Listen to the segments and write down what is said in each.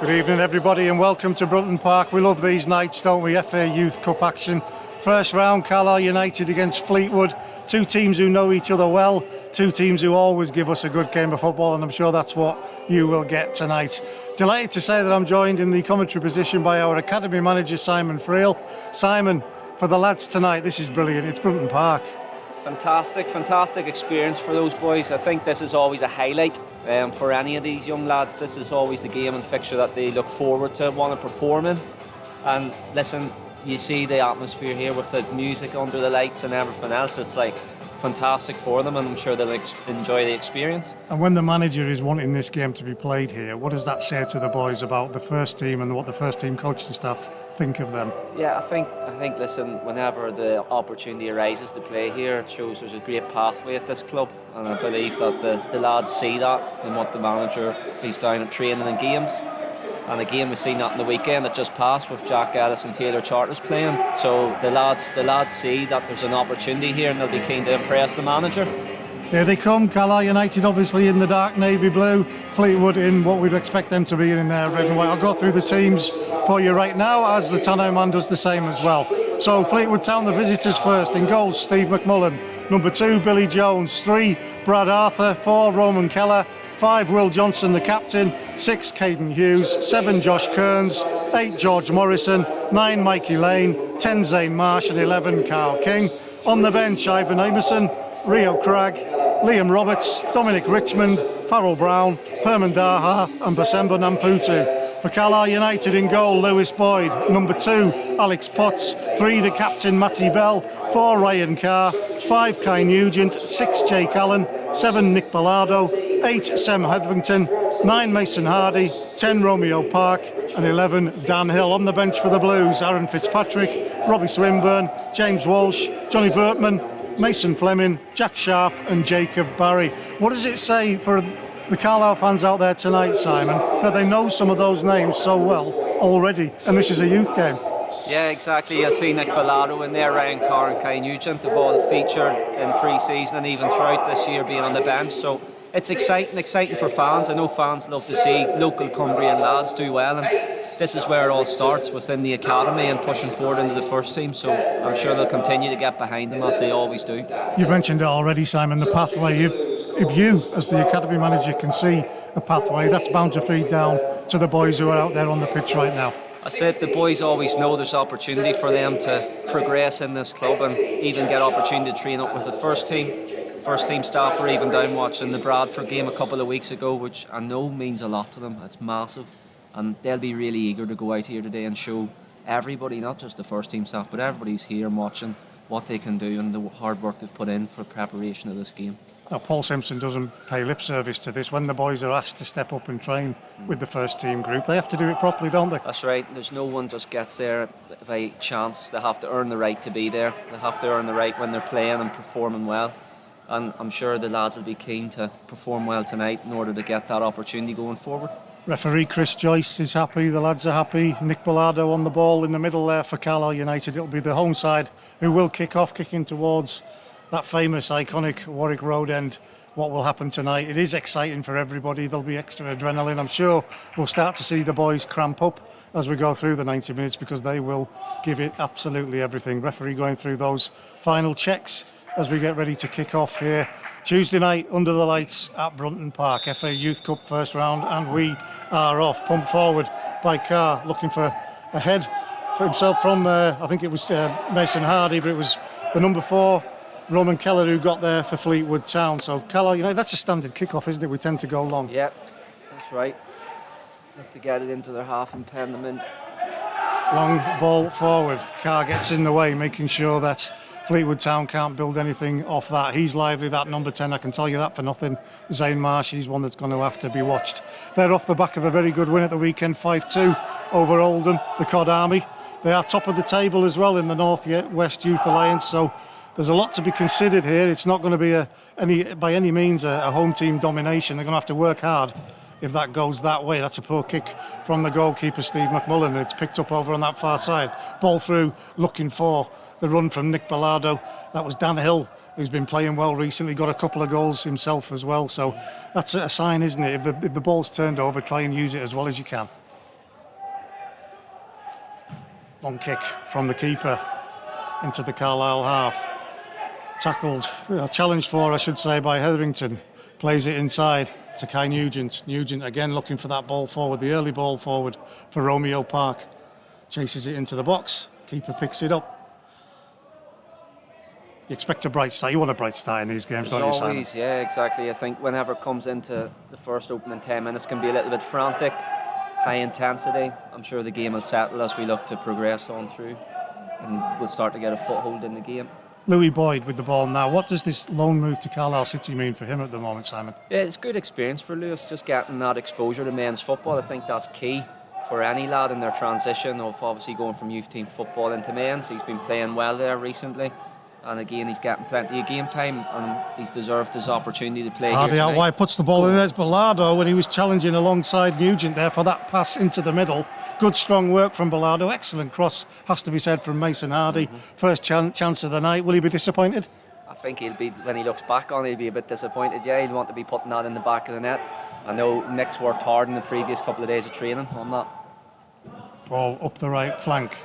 Good evening everybody and welcome to Brunton Park. We love these nights, don't we? FA Youth Cup action. First round, Carlisle United against Fleetwood. Two teams who know each other well, two teams who always give us a good game of football, and I'm sure that's what you will get tonight. Delighted to say that I'm joined in the commentary position by our Academy Manager Simon Friel. Simon, for the lads tonight, this is brilliant. It's Brunton Park. Fantastic experience for those boys. I think this is always a highlight for any of these young lads. This is always the game and fixture that they look forward to, want to perform in. And listen, you see the atmosphere here with the music under the lights and everything else. It's like fantastic for them, and I'm sure they'll enjoy the experience. And when the manager is wanting this game to be played here, what does that say to the boys about the first team and what the first team coaching staff think of them? Yeah, I think listen, whenever the opportunity arises to play here, it shows there's a great pathway at this club, and I believe that the lads see that in what the manager is down at training and games. And again, we've seen that in the weekend that just passed with Jack Ellis and Taylor Charters playing. So the lads see that there's an opportunity here, and they'll be keen to impress the manager. Here they come, Carlisle United obviously in the dark navy blue, Fleetwood in what we'd expect them to be in their red and white. I'll go through the teams for you right now, as the Tannoy man does the same as well. So Fleetwood Town, the visitors first. In goals, Steve McMullen. Number 2, Billy Jones. 3, Brad Arthur. 4, Roman Keller. 5, Will Johnson, the captain. 6, Caden Hughes. 7, Josh Kearns. 8, George Morrison. 9, Mikey Lane. 10, Zane Marsh. And 11, Carl King. On the bench, Ivan Emerson, Rio Cragg, Liam Roberts, Dominic Richmond, Farrell Brown, Herman Daha and Basemba Namputu. For Carlisle United in goal, Lewis Boyd. Number 2, Alex Potts. 3, the captain, Matty Bell. 4, Ryan Carr. 5, Kai Nugent. 6, Jake Allen. 7, Nick Ballardo. 8, Sam Hetherington. 9, Mason Hardy. 10, Romeo Park. And 11, Dan Hill. On the bench for the Blues, Aaron Fitzpatrick, Robbie Swinburne, James Walsh, Johnny Vertman, Mason Fleming, Jack Sharp and Jacob Barry. What does it say for the Carlisle fans out there tonight, Simon, that they know some of those names so well already, and this is a youth game? Yeah, exactly. I see Nick Ballardo in there, Ryan Carr and Kai Nugent have all featured in pre-season and even throughout this year being on the bench. So it's exciting for fans. I know fans love to see local Cumbrian lads do well, and this is where it all starts within the academy and pushing forward into the first team. So I'm sure they'll continue to get behind them as they always do. You've mentioned it already, Simon, the pathway. If you, as the academy manager, can see a pathway, that's bound to feed down to the boys who are out there on the pitch right now. I said the boys always know there's opportunity for them to progress in this club and even get opportunity to train up with the first team. First team staff were even down watching the Bradford game a couple of weeks ago, which I know means a lot to them. It's massive, and they'll be really eager to go out here today and show everybody, not just the first team staff, but everybody's here and watching what they can do and the hard work they've put in for preparation of this game. Now, Paul Simpson doesn't pay lip service to this. When the boys are asked to step up and train with the first team group, they have to do it properly, don't they? That's right. There's no one just gets there by chance. They have to earn the right to be there. They have to earn the right when they're playing and performing well. And I'm sure the lads will be keen to perform well tonight in order to get that opportunity going forward. Referee Chris Joyce is happy, the lads are happy. Nick Ballardo on the ball in the middle there for Carlisle United. It'll be the home side who will kick off, kicking towards that famous, iconic Warwick Road end. What will happen tonight? It is exciting for everybody. There'll be extra adrenaline. I'm sure we'll start to see the boys cramp up as we go through the 90 minutes because they will give it absolutely everything. Referee going through those final checks as we get ready to kick off here Tuesday night under the lights at Brunton Park. FA Youth Cup first round, and we are off. Pumped forward by Carr, looking for a head for himself from I think it was Mason Hardy, but it was the number 4 Roman Keller who got there for Fleetwood Town. So Carlisle, that's a standard kick-off, isn't it? We tend to go long. Yeah, that's right. Have to get it into their half and pen them in. Long ball forward. Carr gets in the way, making sure that Fleetwood Town can't build anything off that. He's lively, that number 10, I can tell you that for nothing. Zane Marsh, he's one that's going to have to be watched. They're off the back of a very good win at the weekend, 5-2 over Oldham, the Cod Army. They are top of the table as well in the North West Youth Alliance, so there's a lot to be considered here. It's not going to be by any means a home team domination. They're going to have to work hard if that goes that way. That's a poor kick from the goalkeeper, Steve McMullen. It's picked up over on that far side. Ball through, looking for the run from Nick Ballardo. That was Dan Hill, who's been playing well recently, got a couple of goals himself as well. So that's a sign, isn't it? If the ball's turned over, try and use it as well as you can. Long kick from the keeper into the Carlisle half. Tackled, challenged for, I should say, by Hetherington. Plays it inside to Kai Nugent. Nugent again looking for that ball forward, the early ball forward for Romeo Park. Chases it into the box. Keeper picks it up. You expect a bright start. You want a bright start in these games, don't you, Simon? Always, yeah, exactly. I think whenever it comes into the first opening 10 minutes, can be a little bit frantic, high intensity. I'm sure the game will settle as we look to progress on through, and we'll start to get a foothold in the game. Louis Boyd with the ball now. What does this loan move to Carlisle City mean for him at the moment, Simon? Yeah, it's good experience for Lewis, just getting that exposure to men's football. I think that's key for any lad in their transition of obviously going from youth team football into men's. He's been playing well there recently. And again, he's getting plenty of game time, and he's deserved his opportunity to play. Hardy out wide, puts the ball in there. It's Bilardo when he was challenging alongside Nugent there for that pass into the middle. Good strong work from Bilardo. Excellent cross, has to be said, from Mason Hardy. First chance of the night. Will he be disappointed? I think he'll be, when he looks back on it, he'll be a bit disappointed. Yeah, he'll want to be putting that in the back of the net. I know Nick's worked hard in the previous couple of days of training on that. Ball up the right flank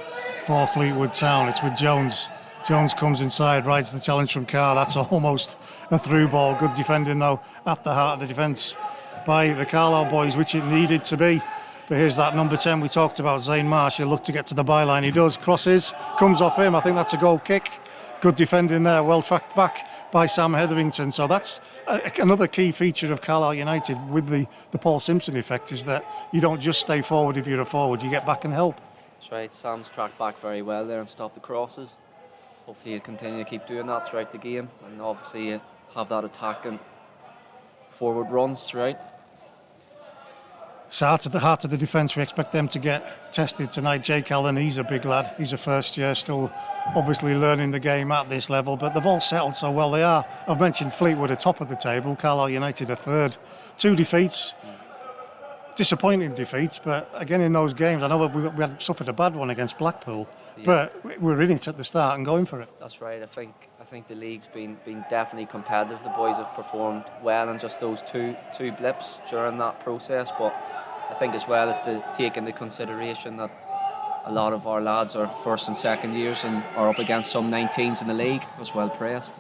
for Fleetwood Town. It's with Jones. Jones comes inside, rides the challenge from Carr. That's almost a through ball. Good defending, though, at the heart of the defence by the Carlisle boys, which it needed to be. But here's that number 10 we talked about, Zane Marsh. He'll look to get to the byline. He does. Crosses, comes off him. I think that's a goal kick. Good defending there. Well tracked back by Sam Hetherington. So that's another key feature of Carlisle United with the Paul Simpson effect, is that you don't just stay forward if you're a forward. You get back and help. That's right. Sam's tracked back very well there and stopped the crosses. Hopefully he'll continue to keep doing that throughout the game, and obviously have that attack and forward runs throughout. So at the heart of the defence, we expect them to get tested tonight. Jake Allen, he's a big lad. He's a first year, still obviously learning the game at this level, but they've all settled so well. They are. I've mentioned Fleetwood at top of the table, Carlisle United a third. 2 defeats. Disappointing defeats, but again in those games, I know we had suffered a bad one against Blackpool, but we're in it at the start and going for it. That's right. I think the league's been definitely competitive. The boys have performed well in just those two blips during that process, but I think as well as to take into consideration that a lot of our lads are first and second years and are up against some 19s in the league, was well pressed.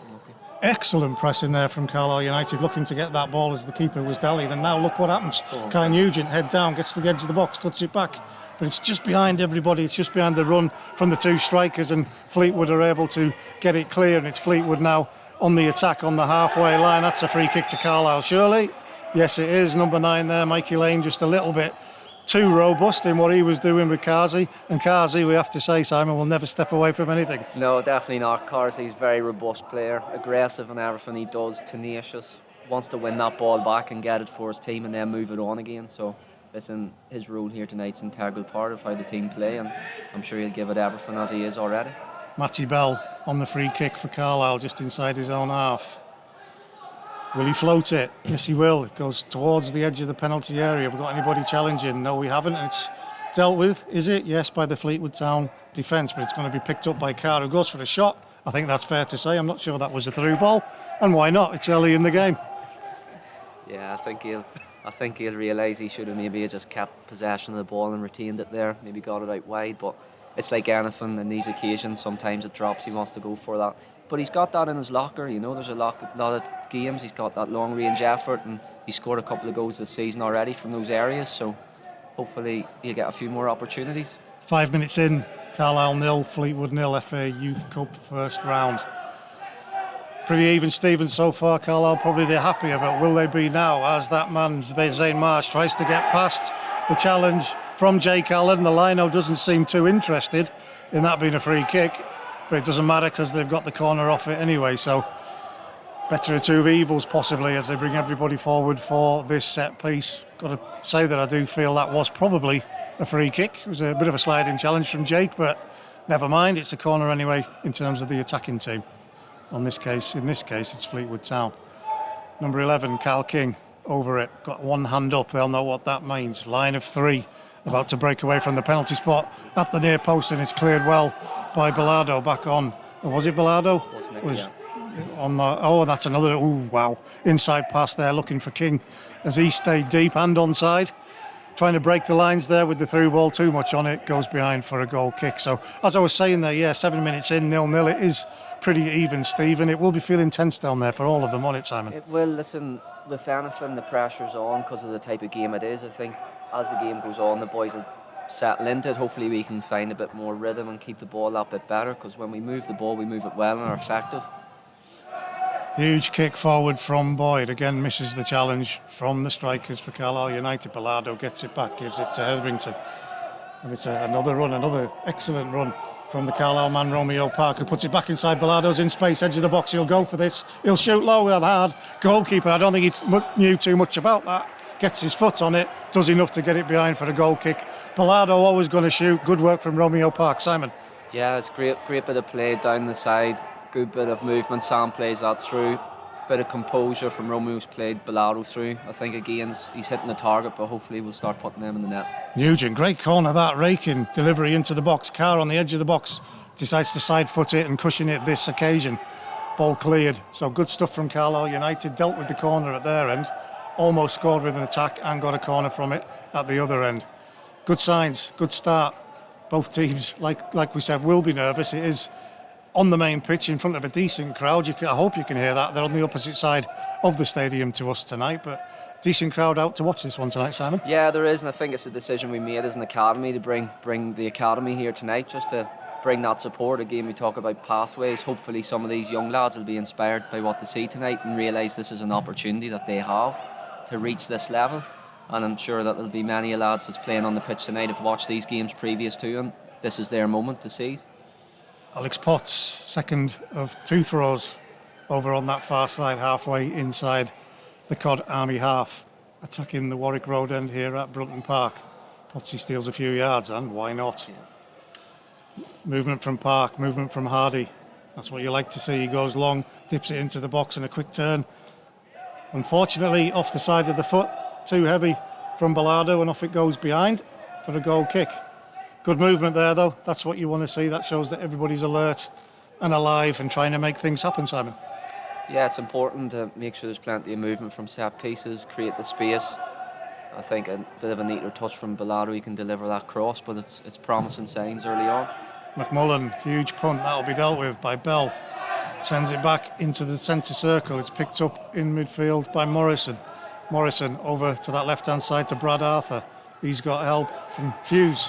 Excellent pressing there from Carlisle United, looking to get that ball as the keeper was dallied, and now look what happens. Kai Nugent head down, gets to the edge of the box, cuts it back, but it's just behind everybody. It's just behind the run from the 2 strikers, and Fleetwood are able to get it clear, and it's Fleetwood now on the attack on the halfway line. That's a free kick to Carlisle, surely. Yes, it is. Number 9 there, Mikey Lane, just a little bit too robust in what he was doing with Kazi. And Kazi, we have to say, Simon, will never step away from anything. No, definitely not. Kazi's a very robust player, aggressive in everything he does, tenacious, wants to win that ball back and get it for his team and then move it on again. So listen, his role here tonight's an integral part of how the team play, and I'm sure he'll give it everything as he is already. Matty Bell on the free kick for Carlisle, just inside his own half. Will he float it? Yes, he will. It goes towards the edge of the penalty area. Have we got anybody challenging? No, we haven't. And it's dealt with, is it? Yes, by the Fleetwood Town defence, but it's going to be picked up by Carr, who goes for a shot. I think that's fair to say. I'm not sure that was a through ball. And why not? It's early in the game. Yeah, I think he'll realise he should have maybe just kept possession of the ball and retained it there. Maybe got it out wide, but it's like anything in these occasions. Sometimes it drops. He wants to go for that. But he's got that in his locker, you know. There's a lot of games. He's got that long range effort, and he scored a couple of goals this season already from those areas. So hopefully he'll get a few more opportunities. 5 minutes in, Carlisle 0, Fleetwood 0, FA Youth Cup first round. Pretty even, Stephen, so far. Carlisle probably they're happier, but will they be now as that man, Zane Marsh, tries to get past the challenge from Jake Allen? The lino doesn't seem too interested in that being a free kick. But it doesn't matter because they've got the corner off it anyway, so better of 2 of evils possibly as they bring everybody forward for this set piece. Got to say that I do feel that was probably a free kick. It was a bit of a sliding challenge from Jake, but never mind, it's a corner anyway in terms of the attacking team. In this case, it's Fleetwood Town. Number 11, Carl King, over it, got one hand up, they'll know what that means. Line of 3, about to break away from the penalty spot at the near post, and it's cleared well by Bilardo back on. Was it Bilardo? On the, that's another, wow, inside pass there looking for King as he stayed deep and onside. trying to break the lines there with the through ball, too much on it, goes behind for a goal kick. So as I was saying there, yeah, 7 minutes in, 0-0, it is pretty even, Steve, and it will be feeling tense down there for all of them, won't it, Simon? It will. Listen, with anything, the pressure's on because of the type of game it is. I think as the game goes on, the boys will settle into it. Hopefully we can find a bit more rhythm and keep the ball that bit better, because when we move the ball, we move it well and are effective. Huge kick forward from Boyd. Again, misses the challenge from the strikers for Carlisle United. Bilardo gets it back, gives it to Hetherington. And it's another run, another excellent run from the Carlisle man, Romeo Park, who puts it back inside. Bilardo's in space, edge of the box. He'll go for this. He'll shoot low and hard. Goalkeeper, I don't think he knew too much about that. Gets his foot on it, does enough to get it behind for a goal kick. Bilardo always going to shoot. Good work from Romeo Park. Simon? Yeah, it's great bit of play down the side. Good bit of movement. Sam plays that through. Bit of composure from Romeo's played Bilardo through. I think again he's hitting the target, but hopefully we'll start putting them in the net. Nugent, great corner that, raking delivery into the box. Carr on the edge of the box decides to side foot it and cushion it this occasion. Ball cleared. So good stuff from Carlisle United. Dealt with the corner at their end. Almost scored with an attack and got a corner from it at the other end. Good signs, good start. Both teams, like we said, will be nervous. It is on the main pitch in front of a decent crowd. I hope you can hear that. They're on the opposite side of the stadium to us tonight, but decent crowd out to watch this one tonight, Simon. Yeah, there is, and I think it's a decision we made as an academy to bring the academy here tonight, just to bring that support. Again, we talk about pathways. Hopefully some of these young lads will be inspired by what they see tonight and realise this is an opportunity that they have to reach this level. And I'm sure that there'll be many lads that's playing on the pitch tonight have watched these games previous to, and this is their moment to see. Alex Potts, second of two throws over on that far side, halfway inside the Cod Army half, attacking the Warwick Road end here at Brunton Park. Pottsy steals a few yards, and why not? Yeah. Movement from Park, movement from Hardy. That's what you like to see. He goes long, dips it into the box and a quick turn. Unfortunately, off the side of the foot, too heavy from Bilardo, and off it goes behind for a goal kick. Good movement there, though. That's what you want to see. That shows that everybody's alert and alive and trying to make things happen, Simon. Yeah, it's important to make sure there's plenty of movement from set pieces, create the space. I think a bit of a neater touch from Bilardo, he can deliver that cross, but it's promising signs early on. McMullen, huge punt, that'll be dealt with by Bell. Sends it back into the centre circle. It's picked up in midfield by Morrison. Morrison over to that left-hand side to Brad Arthur. He's got help from Hughes.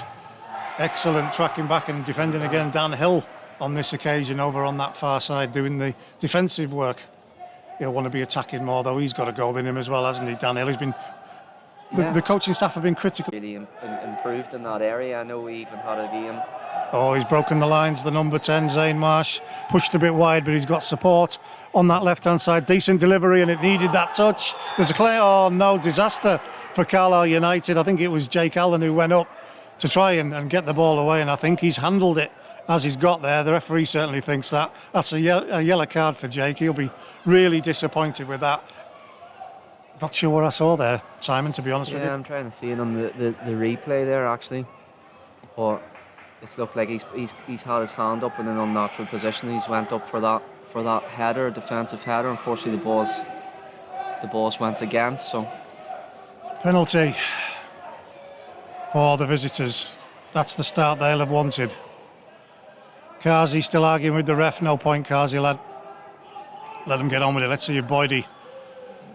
Excellent tracking back and defending again. Dan Hill on this occasion over on that far side doing the defensive work. He'll want to be attacking more, though. He's got a goal in him as well, hasn't he, Dan Hill? He's been... The coaching staff have been critical. Really improved in that area. I know we even had a game. Oh, he's broken the lines, the number 10, Zane Marsh. Pushed a bit wide, but he's got support on that left-hand side. Decent delivery, and it needed that touch. There's a clear, oh no, disaster for Carlisle United. I think it was Jake Allen who went up to try and get the ball away, and I think he's handled it as he's got there. The referee certainly thinks that. That's a yellow card for Jake. He'll be really disappointed with that. Not sure what I saw there, Simon, to be honest with you. Yeah, I'm trying to see it on the replay there, actually. But it's looked like he's had his hand up in an unnatural position. He's went up for that header, defensive header. Unfortunately, the balls went against. So penalty for the visitors. That's the start they'll have wanted. Kazi still arguing with the ref. No point, Kazi, lad. Let him get on with it. Let's see if Boydie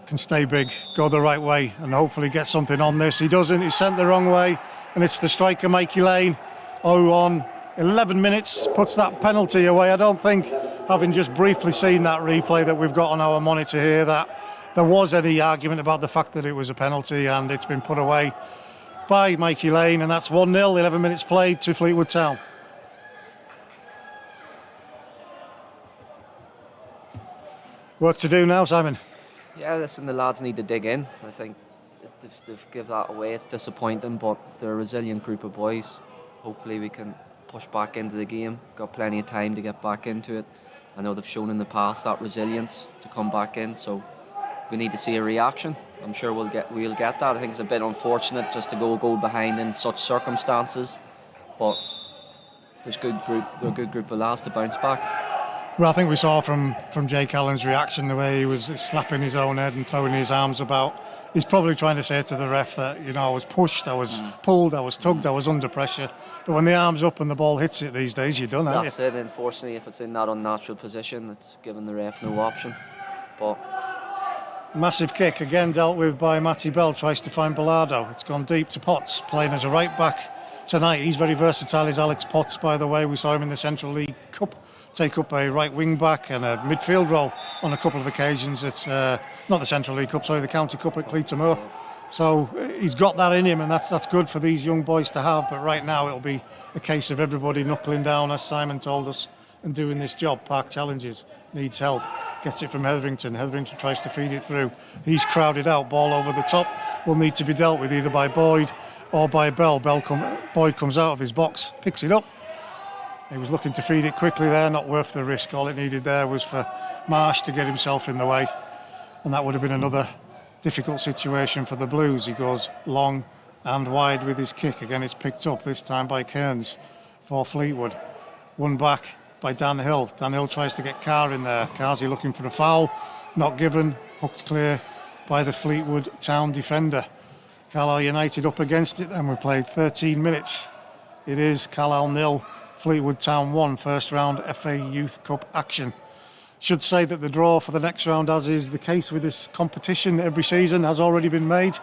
can stay big, go the right way, and hopefully get something on this. He doesn't. He's sent the wrong way, and it's the striker, Mikey Lane, who on 11 minutes puts that penalty away. I don't think, having just briefly seen that replay that we've got on our monitor here, that there was any argument about the fact that it was a penalty, and it's been put away by Mikey Lane, and that's 1-0, 11 minutes played to Fleetwood Town. Work to do now, Simon. Yeah, listen, the lads need to dig in. I think if they've give that away, it's disappointing, but they're a resilient group of boys. Hopefully we can push back into the game. Got plenty of time to get back into it. I know they've shown in the past that resilience to come back in, so we need to see a reaction. I'm sure we'll get that. I think it's a bit unfortunate just to go a goal behind in such circumstances, but there's a good group of lads to bounce back. Well, I think we saw from Jake Allen's reaction the way he was slapping his own head and throwing his arms about He's probably trying to say to the ref that, I was pushed, I was pulled, I was tugged, I was under pressure. But when the arm's up and the ball hits it these days, you're done, aren't you? That's it. Unfortunately, if it's in that unnatural position, it's giving the ref no option. But massive kick again dealt with by Matty Bell, tries to find Bilardo. It's gone deep to Potts, playing as a right back tonight. He's very versatile, is Alex Potts, by the way. We saw him in the Central League Cup take up a right wing back and a midfield role on a couple of occasions. It's not the Central League Cup, sorry, the County Cup at Cleatormoor. So he's got that in him, and that's good for these young boys to have. But right now it'll be a case of everybody knuckling down, as Simon told us, and doing this job. Park challenges, needs help, gets it from Hetherington. Hetherington tries to feed it through. He's crowded out, ball over the top. Will need to be dealt with either by Boyd or by Bell. Boyd comes out of his box, picks it up. He was looking to feed it quickly there, not worth the risk. All it needed there was for Marsh to get himself in the way, and that would have been another difficult situation for the Blues. He goes long and wide with his kick. Again, it's picked up, this time by Kearns for Fleetwood. Won back by Dan Hill. Dan Hill tries to get Carr in there. Carsey looking for a foul, not given, hooked clear by the Fleetwood Town defender. Carlisle United up against it, and we've played 13 minutes. It is Carlisle 0, Fleetwood Town 1, first round FA Youth Cup action. Should say that the draw for the next round, as is the case with this competition every season, has already been made,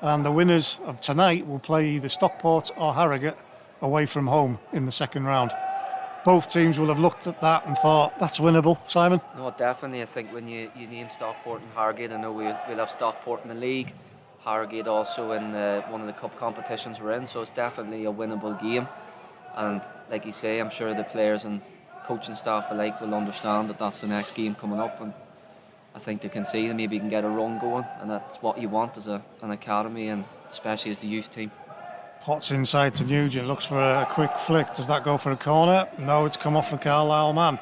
and the winners of tonight will play either Stockport or Harrogate away from home in the second round. Both teams will have looked at that and thought, that's winnable. Simon? no, definitely. I think when you name Stockport and Harrogate, I know we'll have Stockport in the league, Harrogate also in one of the cup competitions we're in, so it's definitely a winnable game. And like you say, I'm sure the players and coaching staff alike will understand that that's the next game coming up, and I think they can see that maybe you can get a run going, and that's what you want as an academy, and especially as the youth team. Potts inside to Nugent, looks for a quick flick. Does that go for a corner? No, it's come off the Carlisle man.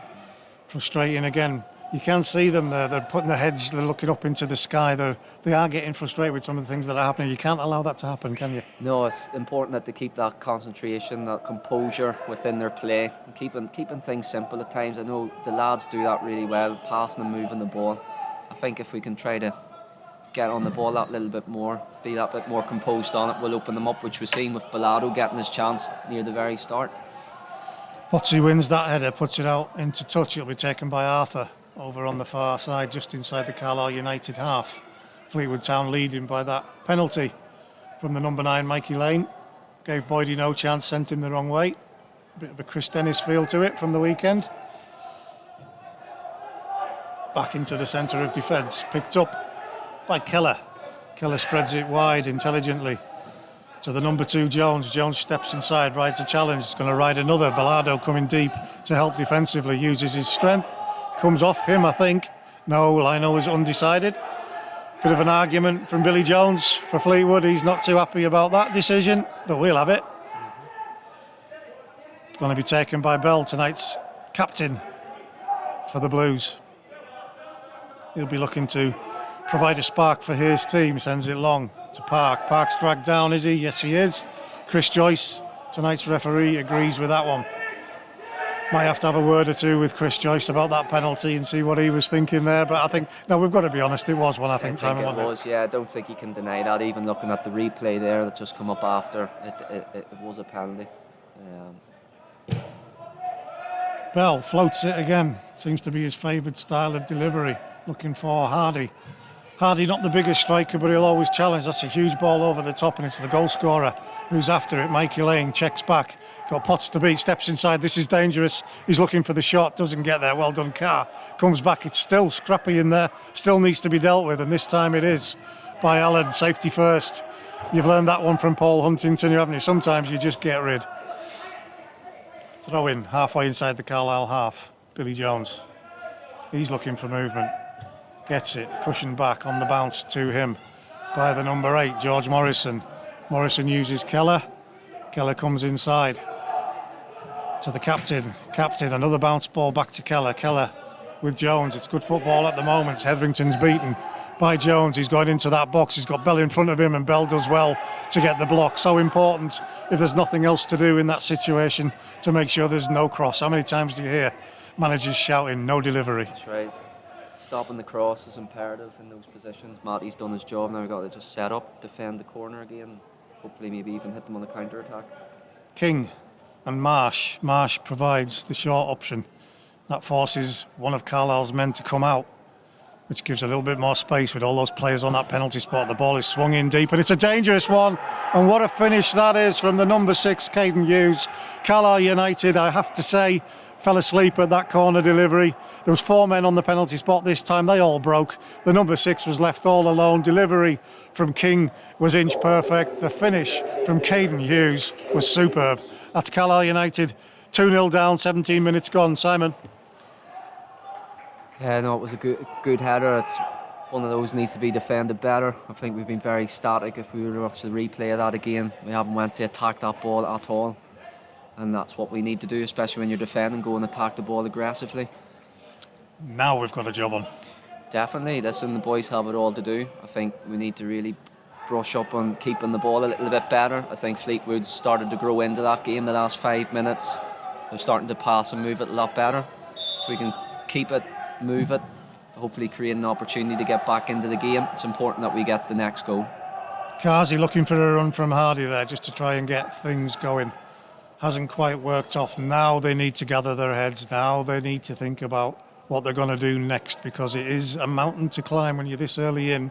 Frustrating again. You can see them, they're putting their heads, they're looking up into the sky. They are getting frustrated with some of the things that are happening. You can't allow that to happen, can you? No, it's important that they keep that concentration, that composure within their play, and keeping things simple at times. I know the lads do that really well, passing and moving the ball. I think if we can try to get on the ball that little bit more, be that bit more composed on it, we'll open them up, which we've seen with Bilardo getting his chance near the very start. Potsy wins that header, puts it out into touch. It'll be taken by Arthur over on the far side, just inside the Carlisle United half. Fleetwood Town leading by that penalty from the number 9, Mikey Lane. Gave Boydie no chance, sent him the wrong way. A bit of a Chris Dennis feel to it from the weekend. Back into the centre of defence, picked up by Keller. Keller spreads it wide intelligently to the number 2, Jones. Jones steps inside, rides a challenge. It's going to ride another. Bilardo coming deep to help defensively, uses his strength. Comes off him, I think. No, Lino was undecided. Bit of an argument from Billy Jones for Fleetwood. He's not too happy about that decision, but we'll have it. It's going to be taken by Bell, tonight's captain for the Blues. He'll be looking to provide a spark for his team. Sends it long to Park. Park's dragged down, is he? Yes, he is. Chris Joyce, tonight's referee, agrees with that one. Might have to have a word or two with Chris Joyce about that penalty and see what he was thinking there. But I think, no, we've got to be honest, it was one, I think. I think it was, yeah. I don't think you can deny that. Even looking at the replay there that just come up after, it was a penalty. Bell floats it again. Seems to be his favoured style of delivery. Looking for Hardy. Hardy not the biggest striker, but he'll always challenge. That's a huge ball over the top, and it's the goal scorer who's after it. Mikey Lane checks back. Got Potts to beat, steps inside. This is dangerous. He's looking for the shot, doesn't get there. Well done, Carr. Comes back. It's still scrappy in there. Still needs to be dealt with, and this time it is by Allen. Safety first. You've learned that one from Paul Huntington, haven't you? Sometimes you just get rid. Throw in halfway inside the Carlisle half. Billy Jones. He's looking for movement. Gets it. Cushioned back on the bounce to him by the number 8, George Morrison. Morrison uses Keller. Keller comes inside to the captain. Captain, another bounce ball back to Keller. Keller with Jones. It's good football at the moment. Hetherington's beaten by Jones. He's going into that box. He's got Bell in front of him, and Bell does well to get the block. So important, if there's nothing else to do in that situation, to make sure there's no cross. How many times do you hear managers shouting, no delivery? That's right. Stopping the cross is imperative in those positions. Matty's done his job. Now we've got to just set up, defend the corner again. Hopefully maybe even hit them on the counter-attack. King and Marsh. Marsh provides the short option. That forces one of Carlisle's men to come out, which gives a little bit more space with all those players on that penalty spot. The ball is swung in deep, and it's a dangerous one. And what a finish that is from the number 6, Caden Hughes. Carlisle United, I have to say, fell asleep at that corner delivery. There was 4 men on the penalty spot this time. They all broke. The number 6 was left all alone. Delivery from King was inch perfect. The finish from Caden Hughes was superb. That's Carlisle United 2-0 down, 17 minutes gone. Simon. Yeah, no, it was a good header. It's one of those needs to be defended better. I think we've been very static. If we were to watch the replay of that again, we haven't went to attack that ball at all. And that's what we need to do, especially when you're defending, go and attack the ball aggressively. Now we've got a job on. Definitely, listen, the boys have it all to do. I think we need to really brush up on keeping the ball a little bit better. I think Fleetwood started to grow into that game the last 5 minutes. They're starting to pass and move it a lot better. If we can keep it, move it, hopefully create an opportunity to get back into the game. It's important that we get the next goal. Kazi looking for a run from Hardy there just to try and get things going. Hasn't quite worked off. Now they need to gather their heads. Now they need to think about what they're going to do next, because it is a mountain to climb when you're this early in.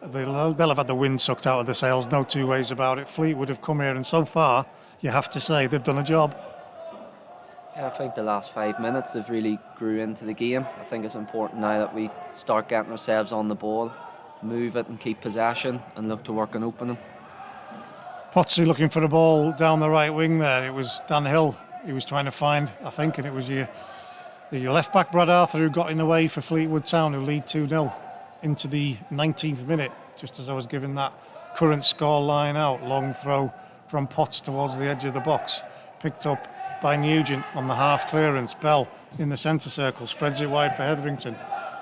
They'll have had the wind sucked out of the sails, no two ways about it. Fleetwood have come here, and so far you have to say they've done a job. Yeah, I think the last 5 minutes they've really grew into the game. I think it's important now that we start getting ourselves on the ball, move it and keep possession, and look to work on opening. Potsy looking for the ball down the right wing there. It was Dan Hill he was trying to find, I think, and it was your left back Brad Arthur who got in the way for Fleetwood Town, who lead 2-0 into the 19th minute, just as I was giving that current score line out. Long throw from Potts towards the edge of the box, picked up by Nugent on the half clearance. Bell in the centre circle, spreads it wide for Hetherington.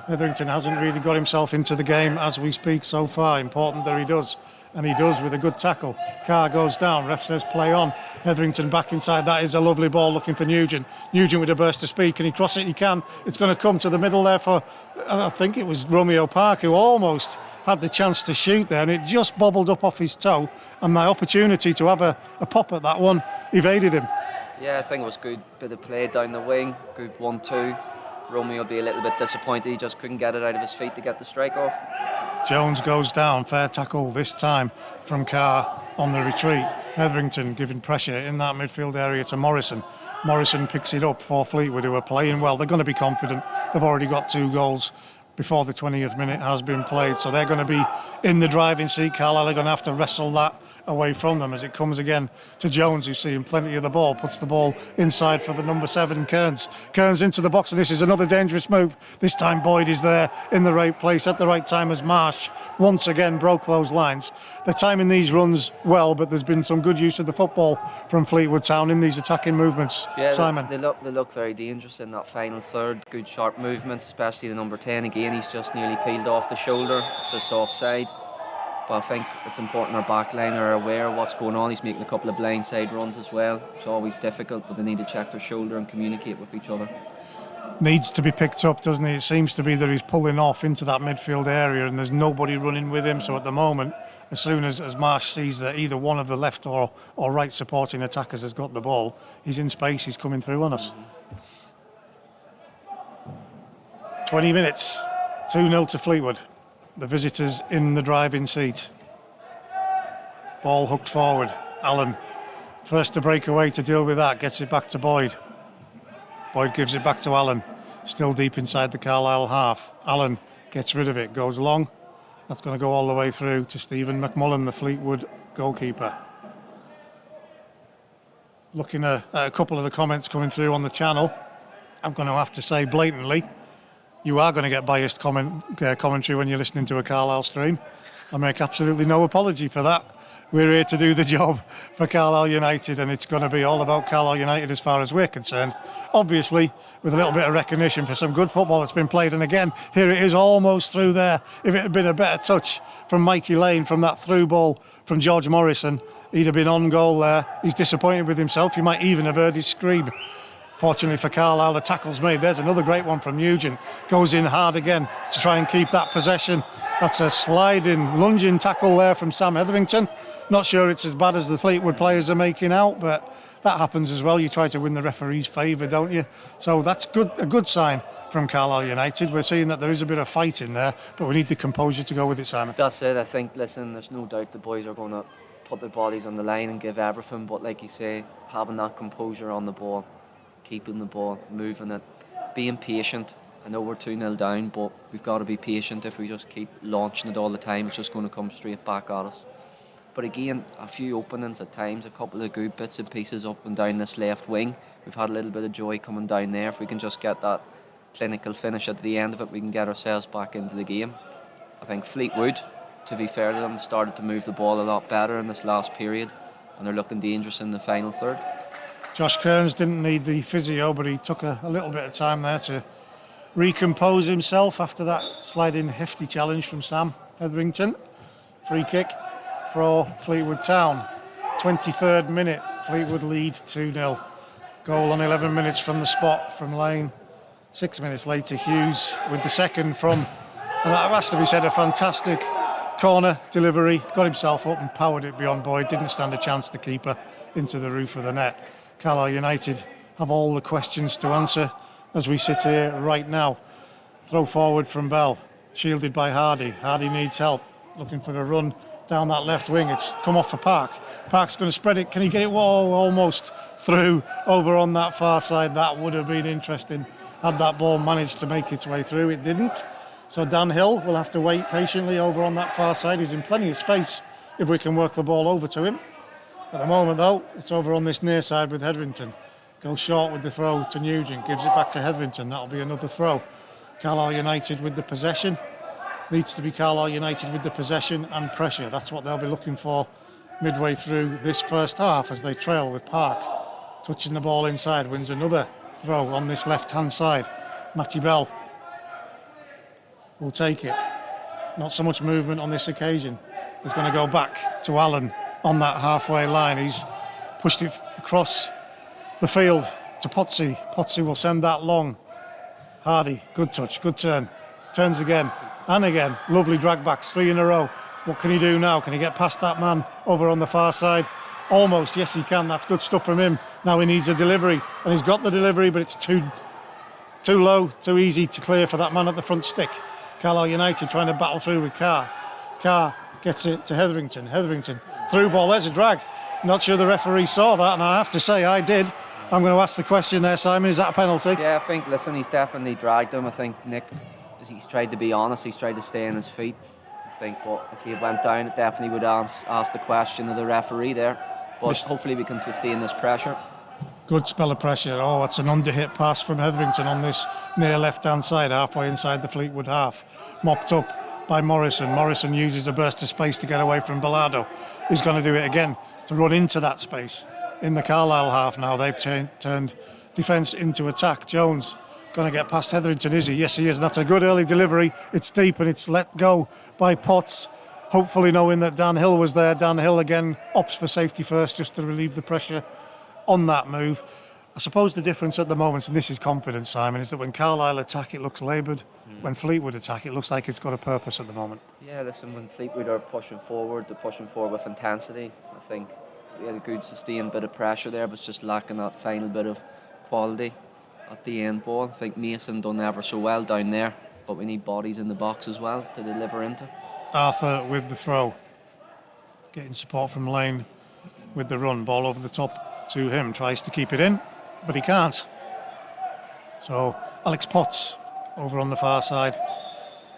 Hetherington hasn't really got himself into the game as we speak so far. Important that he does, and he does with a good tackle. Carr goes down, ref says play on. Hetherington back inside. That is a lovely ball looking for Nugent. Nugent with a burst of speed. Can he cross it? He can. It's going to come to the middle there for, I think it was Romeo Park, who almost had the chance to shoot there, and it just bobbled up off his toe, and my opportunity to have a pop at that one evaded him. Yeah, I think it was good bit of play down the wing, good 1-2. Romeo will be a little bit disappointed, he just couldn't get it out of his feet to get the strike off. Jones goes down, fair tackle this time from Carr on the retreat. Hetherington giving pressure in that midfield area to Morrison. Morrison picks it up for Fleetwood, who are playing well. They're going to be confident. They've already got 2 goals before the 20th minute has been played, so they're going to be in the driving seat. Carlisle are going to have to wrestle that away from them as it comes again to Jones, who's seeing plenty of the ball, puts the ball inside for the number 7, Kearns. Kearns into the box, and this is another dangerous move. This time Boyd is there in the right place at the right time as Marsh once again broke those lines. They're timing these runs well, but there's been some good use of the football from Fleetwood Town in these attacking movements. Yeah, Simon. They look very dangerous in that final third. Good sharp movements, especially the number 10 again. He's just nearly peeled off the shoulder. It's just offside. But I think it's important our back line are aware of what's going on. He's making a couple of blindside runs as well. It's always difficult, but they need to check their shoulder and communicate with each other. Needs to be picked up, doesn't he? It seems to be that he's pulling off into that midfield area and there's nobody running with him. So at the moment, as soon as Marsh sees that either one of the left or right supporting attackers has got the ball, he's in space, he's coming through on us. 20 minutes, 2-0 to Fleetwood. The visitors in the driving seat. Ball hooked forward. Allen, first to break away to deal with that, gets it back to Boyd. Boyd gives it back to Allen, still deep inside the Carlisle half. Allen gets rid of it, goes long. That's going to go all the way through to Stephen McMullen, the Fleetwood goalkeeper. Looking at a couple of the comments coming through on the channel, I'm going to have to say blatantly, you are going to get biased commentary when you're listening to a Carlisle stream. I make absolutely no apology for that. We're here to do the job for Carlisle United, and it's going to be all about Carlisle United as far as we're concerned. Obviously, with a little bit of recognition for some good football that's been played. And again, here it is almost through there. If it had been a better touch from Mikey Lane from that through ball from George Morrison, he'd have been on goal there. He's disappointed with himself. You might even have heard his scream. Fortunately for Carlisle, the tackle's made. There's another great one from Nugent. Goes in hard again to try and keep that possession. That's a sliding, lunging tackle there from Sam Etherington. Not sure it's as bad as the Fleetwood players are making out, but that happens as well. You try to win the referee's favour, don't you? So that's good, a good sign from Carlisle United. We're seeing that there is a bit of fight in there, but we need the composure to go with it, Simon. That's it. I think, listen, there's no doubt the boys are going to put their bodies on the line and give everything, but like you say, having that composure on the ball, keeping the ball, moving it, being patient. I know we're 2-0 down, but we've got to be patient. If we just keep launching it all the time, it's just going to come straight back at us. But again, a few openings at times, a couple of good bits and pieces up and down this left wing. We've had a little bit of joy coming down there. If we can just get that clinical finish at the end of it, we can get ourselves back into the game. I think Fleetwood, to be fair to them, started to move the ball a lot better in this last period, and they're looking dangerous in the final third. Josh Kearns didn't need the physio, but he took a little bit of time there to recompose himself after that sliding hefty challenge from Sam Etherington. Free kick for Fleetwood Town. 23rd minute, Fleetwood lead 2-0. Goal on 11 minutes from the spot from Lane. 6 minutes later, Hughes with the second from, and that has to be said, a fantastic corner delivery. Got himself up and powered it beyond Boyd. Didn't stand a chance, the keeper, into the roof of the net. Carlisle United have all the questions to answer as we sit here right now. Throw forward from Bell, shielded by Hardy. Hardy needs help, looking for a run down that left wing. It's come off for Park. Park's going to spread it. Can he get it? Whoa, almost through over on that far side. That would have been interesting had that ball managed to make its way through. It didn't. So Dan Hill will have to wait patiently over on that far side. He's in plenty of space if we can work the ball over to him. At the moment, though, it's over on this near side with Hetherington. Goes short with the throw to Nugent. Gives it back to Hetherington. That'll be another throw. Carlisle United with the possession. Needs to be Carlisle United with the possession and pressure. That's what they'll be looking for midway through this first half as they trail with Park. Touching the ball inside. Wins another throw on this left-hand side. Matty Bell will take it. Not so much movement on this occasion. He's going to go back to Allen on that halfway line. He's pushed it across the field to Potsy. Potsy will send that long. Hardy, good touch, good turn. Turns again and again. Lovely drag backs, 3 in a row. What can he do now? Can he get past that man over on the far side? Almost, yes he can. That's good stuff from him. Now he needs a delivery, and he's got the delivery, but it's too low, too easy to clear for that man at the front stick. Carlisle United trying to battle through with Carr. Carr gets it to Hetherington. Hetherington, through ball, there's a drag. Not sure the referee saw that, and I have to say I did. I'm going to ask the question there, Simon, is that a penalty? Yeah, I think, listen, he's definitely dragged him. I think Nick, he's tried to be honest, he's tried to stay on his feet. I think, but if he went down, it definitely would ask the question of the referee there. But hopefully we can sustain this pressure. Good spell of pressure. Oh, it's an under-hit pass from Hetherington on this near left-hand side, halfway inside the Fleetwood half. Mopped up by Morrison. Morrison uses a burst of space to get away from Bilardo. He's going to do it again to run into that space. In the Carlisle half now, they've turned defence into attack. Jones going to get past Hetherington, is he? Yes, he is. And that's a good early delivery. It's deep and it's let go by Potts. Hopefully knowing that Dan Hill was there. Dan Hill again opts for safety first just to relieve the pressure on that move. I suppose the difference at the moment, and this is confidence, Simon, is that when Carlisle attack it looks laboured. When Fleetwood attack it looks like it's got a purpose at the moment. Yeah, listen, when Fleetwood are pushing forward, they're pushing forward with intensity. I think we had a good sustained bit of pressure there, but it's just lacking that final bit of quality at the end ball. I think Mason done ever so well down there, but we need bodies in the box as well to deliver into. Arthur with the throw, getting support from Lane with the run, ball over the top to him, tries to keep it in, but he can't. So Alex Potts over on the far side.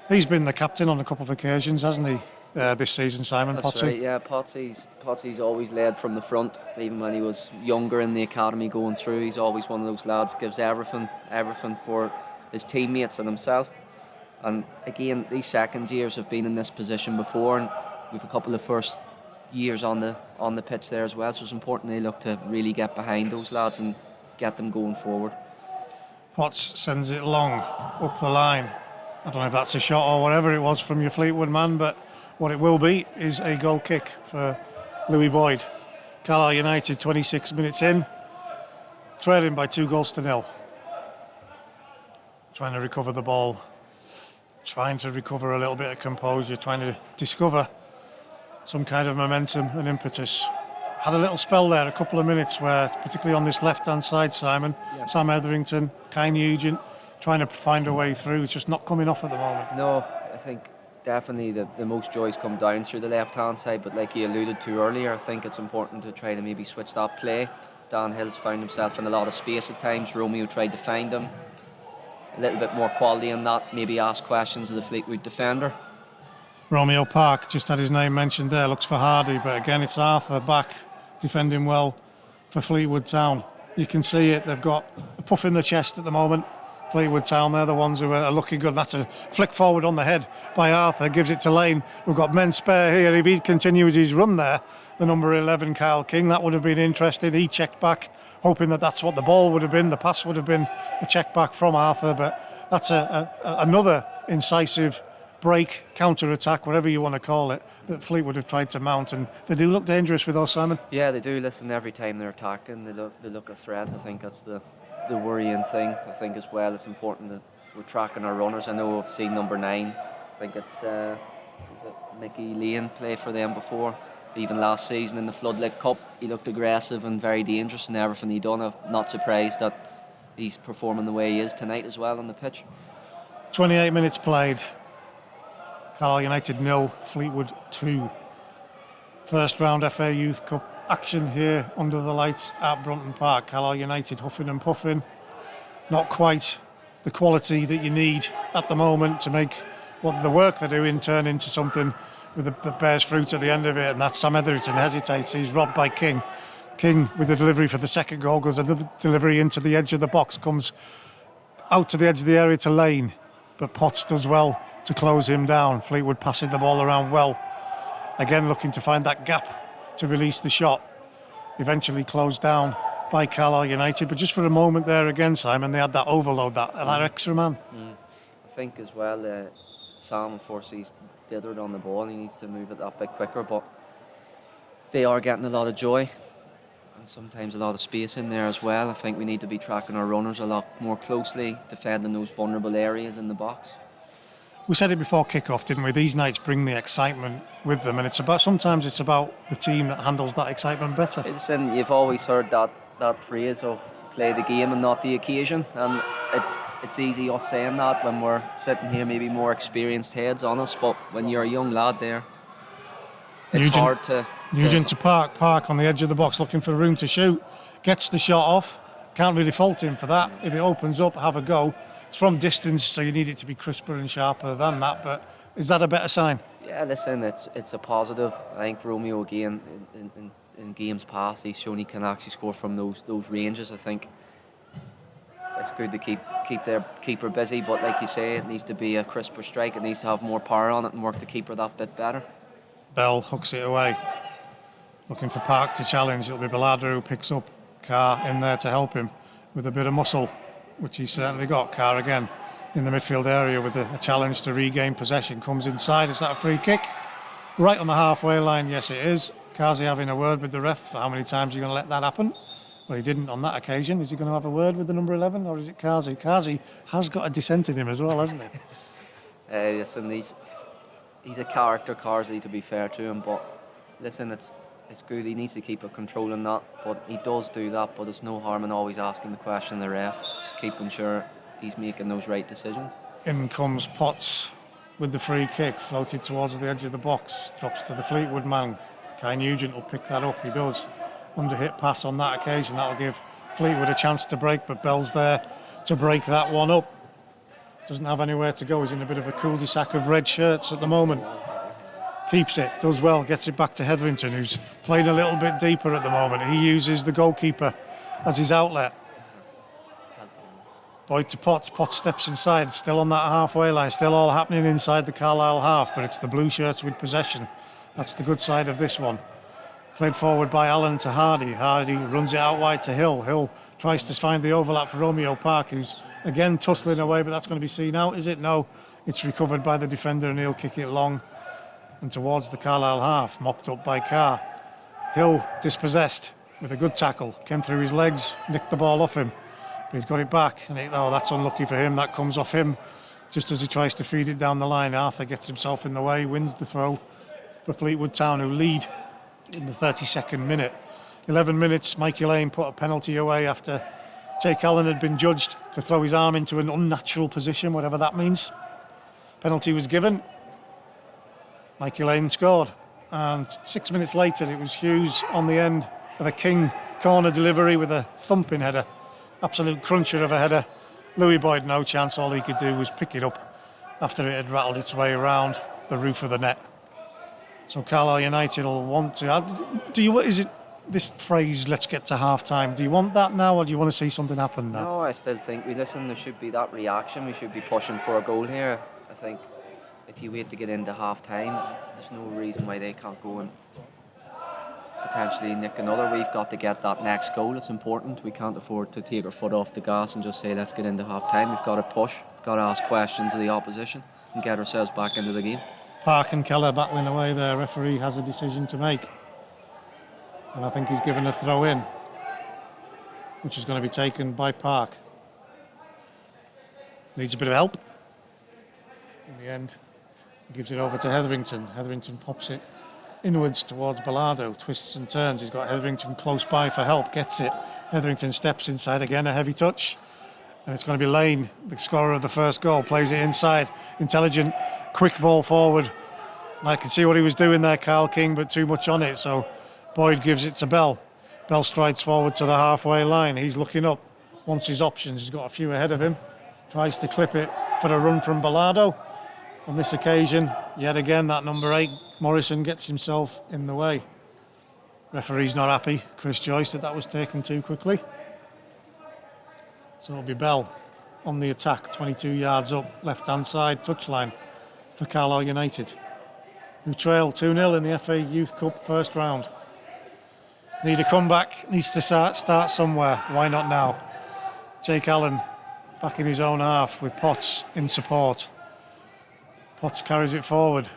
He's been the captain on a couple of occasions, hasn't he, this season, Simon? That's Potsy? Right, yeah, Potsy's always led from the front, even when he was younger in the academy going through. He's always one of those lads, gives everything for his teammates and himself. And again, these second years have been in this position before, and we've a couple of first years on the pitch there as well. So it's important they look to really get behind those lads and get them going forward. Potts sends it long up the line. I don't know if that's a shot or whatever it was from your Fleetwood man, but what it will be is a goal kick for Louis Boyd. Carlisle United 26 minutes in. trailing by 2-0. Trying to recover the ball, trying to recover a little bit of composure, trying to discover some kind of momentum and impetus. Had a little spell there, a couple of minutes, where, particularly on this left-hand side, Simon, Sam Etherington, Kai Nugent, trying to find a way through. It's just not coming off at the moment. No, I think definitely the most joys come down through the left-hand side, but like you alluded to earlier, I think it's important to try to maybe switch that play. Dan Hill's found himself in a lot of space at times. Romeo tried to find him. A little bit more quality in that, maybe ask questions of the Fleetwood defender. Romeo Park just had his name mentioned there, looks for Hardy, but again it's Arthur back defending well for Fleetwood Town. You can see it, they've got a puff in the chest at the moment. Fleetwood Town, they're the ones who are looking good. That's a flick forward on the head by Arthur, gives it to Lane. We've got men spare here. If he continues his run there, the number 11, Kyle King, that would have been interesting. He checked back, hoping that that's what the ball would have been. The pass would have been a check back from Arthur, but that's another incisive break, counter-attack, whatever you want to call it, that Fleetwood have tried to mount, and they do look dangerous with us, Simon. Yeah, they do. Listen, every time they're attacking, they look a threat. I think that's the worrying thing. I think as well it's important that we're tracking our runners. I know I've seen number 9. I think it's is it Mickey Lane played for them before. Even last season in the Floodlit Cup, he looked aggressive and very dangerous in everything he done. I'm not surprised that he's performing the way he is tonight as well on the pitch. 28 minutes played. Carlisle United 0, Fleetwood 2. First round FA Youth Cup action here under the lights at Brunton Park. Carlisle United huffing and puffing. Not quite the quality that you need at the moment to make what the work they're doing turn into something that bears fruit at the end of it. And that's Sam Etherington hesitates. He's robbed by King. King with the delivery for the second goal goes another delivery into the edge of the box, comes out to the edge of the area to Lane, but Potts does well to close him down. Fleetwood passing the ball around well. Again looking to find that gap to release the shot. Eventually closed down by Carlisle United, but just for a moment there again, Simon, they had that overload, that extra man. I think as well, Sam, of course, he's dithered on the ball. He needs to move it that bit quicker, but they are getting a lot of joy and sometimes a lot of space in there as well. I think we need to be tracking our runners a lot more closely, defending those vulnerable areas in the box. We said it before kick-off, didn't we? These nights bring the excitement with them, and sometimes it's about the team that handles that excitement better. Listen, you've always heard that phrase of play the game and not the occasion, and it's easy us saying that when we're sitting here, maybe more experienced heads on us, but when you're a young lad there, it's hard to... Nugent to Park on the edge of the box looking for room to shoot, gets the shot off, can't really fault him for that. If it opens up, have a go. It's from distance, so you need it to be crisper and sharper than that, but is that a better sign? Yeah, listen, it's a positive. I think Romeo, again, in games past, he's shown he can actually score from those ranges. I think it's good to keep their keeper busy, but like you say, it needs to be a crisper strike. It needs to have more power on it and work the keeper that bit better. Bell hooks it away. Looking for Park to challenge. It'll be Balada who picks up. Carr in there to help him with a bit of muscle, which he's certainly got. Carr again in the midfield area with a challenge to regain possession. Comes inside. Is that a free kick? Right on the halfway line. Yes, it is. Kazi having a word with the ref. How many times are you going to let that happen? Well, he didn't on that occasion. Is he going to have a word with the number 11, or is it Kazi? Kazi has got a dissent in him as well, hasn't he? Listen, he's a character, Carsley, to be fair to him, but listen, it's good. He needs to keep a control on that, but he does do that, but there's no harm in always asking the question of the ref, just keeping sure he's making those right decisions. In comes Potts with the free kick, floated towards the edge of the box, drops to the Fleetwood man. Kai Nugent will pick that up. He does. Under-hit pass on that occasion. That'll give Fleetwood a chance to break, but Bell's there to break that one up. Doesn't have anywhere to go. He's in a bit of a cul-de-sac of red shirts at the moment. Keeps it, does well, gets it back to Hetherington, who's playing a little bit deeper at the moment. He uses the goalkeeper as his outlet. Boyd to Potts. Potts steps inside, still on that halfway line, still all happening inside the Carlisle half, but it's the blue shirts with possession. That's the good side of this one. Played forward by Allen to Hardy. Hardy runs it out wide to Hill. Hill tries to find the overlap for Romeo Park, who's again tussling away, but that's going to be seen out, is it? No, it's recovered by the defender and he'll kick it long and towards the Carlisle half, mopped up by Carr. Hill dispossessed. with a good tackle. Came through his legs, nicked the ball off him. But he's got it back. And that's unlucky for him. That comes off him just as he tries to feed it down the line. Arthur gets himself in the way, wins the throw for Fleetwood Town, who lead in the 32nd minute. 11 minutes, Mikey Lane put a penalty away after Jake Allen had been judged to throw his arm into an unnatural position, whatever that means. Penalty was given. Mikey Lane scored. And 6 minutes later, it was Hughes on the end of a King corner delivery with a thumping header. Absolute cruncher of a header. Louis Boyd, no chance. All he could do was pick it up after it had rattled its way around the roof of the net. So Carlisle United will want to... Is it this phrase, let's get to half-time? Do you want that now, or do you want to see something happen now? No, I still think there should be that reaction. We should be pushing for a goal here. I think if you wait to get into half-time, there's no reason why they can't go and potentially nick another. We've got to get that next goal. It's important. We can't afford to take our foot off the gas and just say let's get into half-time. We've got to push. We've got to ask questions of the opposition and get ourselves back into the game. Park and Keller battling away there. Referee has a decision to make. And I think he's given a throw in, which is going to be taken by Park. Needs a bit of help. In the end, he gives it over to Hetherington. Hetherington pops it inwards towards Bilardo, twists and turns. He's got Hetherington close by for help, gets it. Hetherington steps inside again, a heavy touch. And it's going to be Lane, the scorer of the first goal, plays it inside. Intelligent, quick ball forward. I can see what he was doing there, Carl King, but too much on it. So Boyd gives it to Bell. Bell strides forward to the halfway line. He's looking up, wants his options. He's got a few ahead of him. Tries to clip it for a run from Bilardo. On this occasion, yet again, that number 8, Morrison, gets himself in the way. Referee's not happy, Chris Joyce, that was taken too quickly. So it'll be Bell on the attack, 22 yards up, left-hand side, touchline for Carlisle United, who trail 2-0 in the FA Youth Cup first round. Need a comeback, needs to start somewhere. Why not now? Jake Allen back in his own half with Potts in support. Potts carries it forward.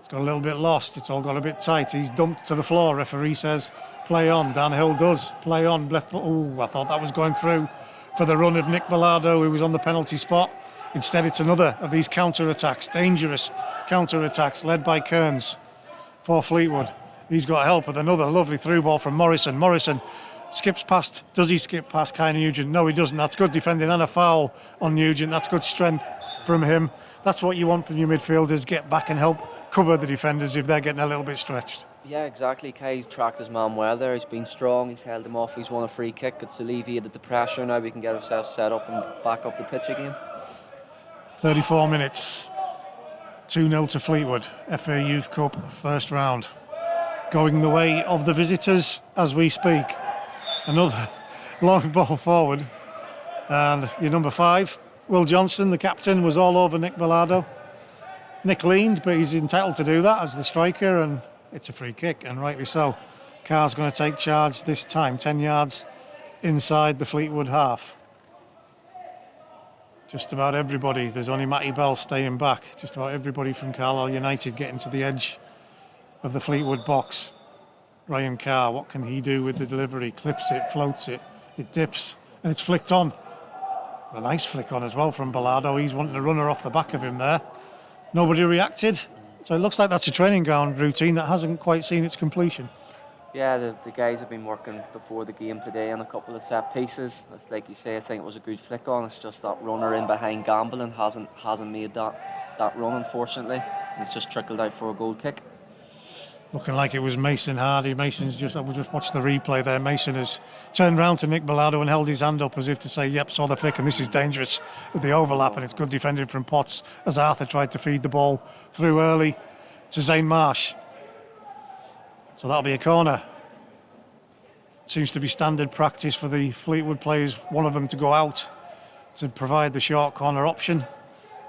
It's got a little bit lost. It's all got a bit tight. He's dumped to the floor. Referee says, play on. Dan Hill does. Play on. Oh, I thought that was going through for the run of Nick Bilardo, who was on the penalty spot. Instead, it's another of these counter-attacks, dangerous counter-attacks led by Kearns for Fleetwood. He's got help with another lovely through ball from Morrison. Morrison skips past. Does he skip past Kai Nugent? No, he doesn't. That's good defending and a foul on Nugent. That's good strength from him. That's what you want from your midfielders, get back and help cover the defenders if they're getting a little bit stretched. Yeah, exactly. Kai's tracked his man well there. He's been strong, he's held him off, he's won a free kick. It's alleviated the pressure. Now we can get ourselves set up and back up the pitch again. 34 minutes. 2-0 to Fleetwood. FA Youth Cup first round. Going the way of the visitors as we speak. Another long ball forward. And your number 5, Will Johnson, the captain, was all over Nick Bilardo. Nick leaned, but he's entitled to do that as the striker, and it's a free kick, and rightly so. Carr's going to take charge this time, 10 yards inside the Fleetwood half. Just about everybody, there's only Matty Bell staying back. Just about everybody from Carlisle United getting to the edge of the Fleetwood box. Ryan Carr, what can he do with the delivery? Clips it, floats it, it dips, and it's flicked on. A nice flick on as well from Bilardo. He's wanting a runner off the back of him there. Nobody reacted. So it looks like that's a training ground routine that hasn't quite seen its completion. Yeah, the guys have been working before the game today on a couple of set pieces. It's like you say, I think it was a good flick on. It's just that runner in behind Gambling hasn't made that run, unfortunately. And it's just trickled out for a goal kick. Looking like it was Mason Hardy. I just watched the replay there. Mason has turned round to Nick Bilardo and held his hand up as if to say, yep, saw the flick, and this is dangerous with the overlap, and it's good defending from Potts as Arthur tried to feed the ball through early to Zane Marsh. So that'll be a corner. Seems to be standard practice for the Fleetwood players, one of them to go out to provide the short corner option.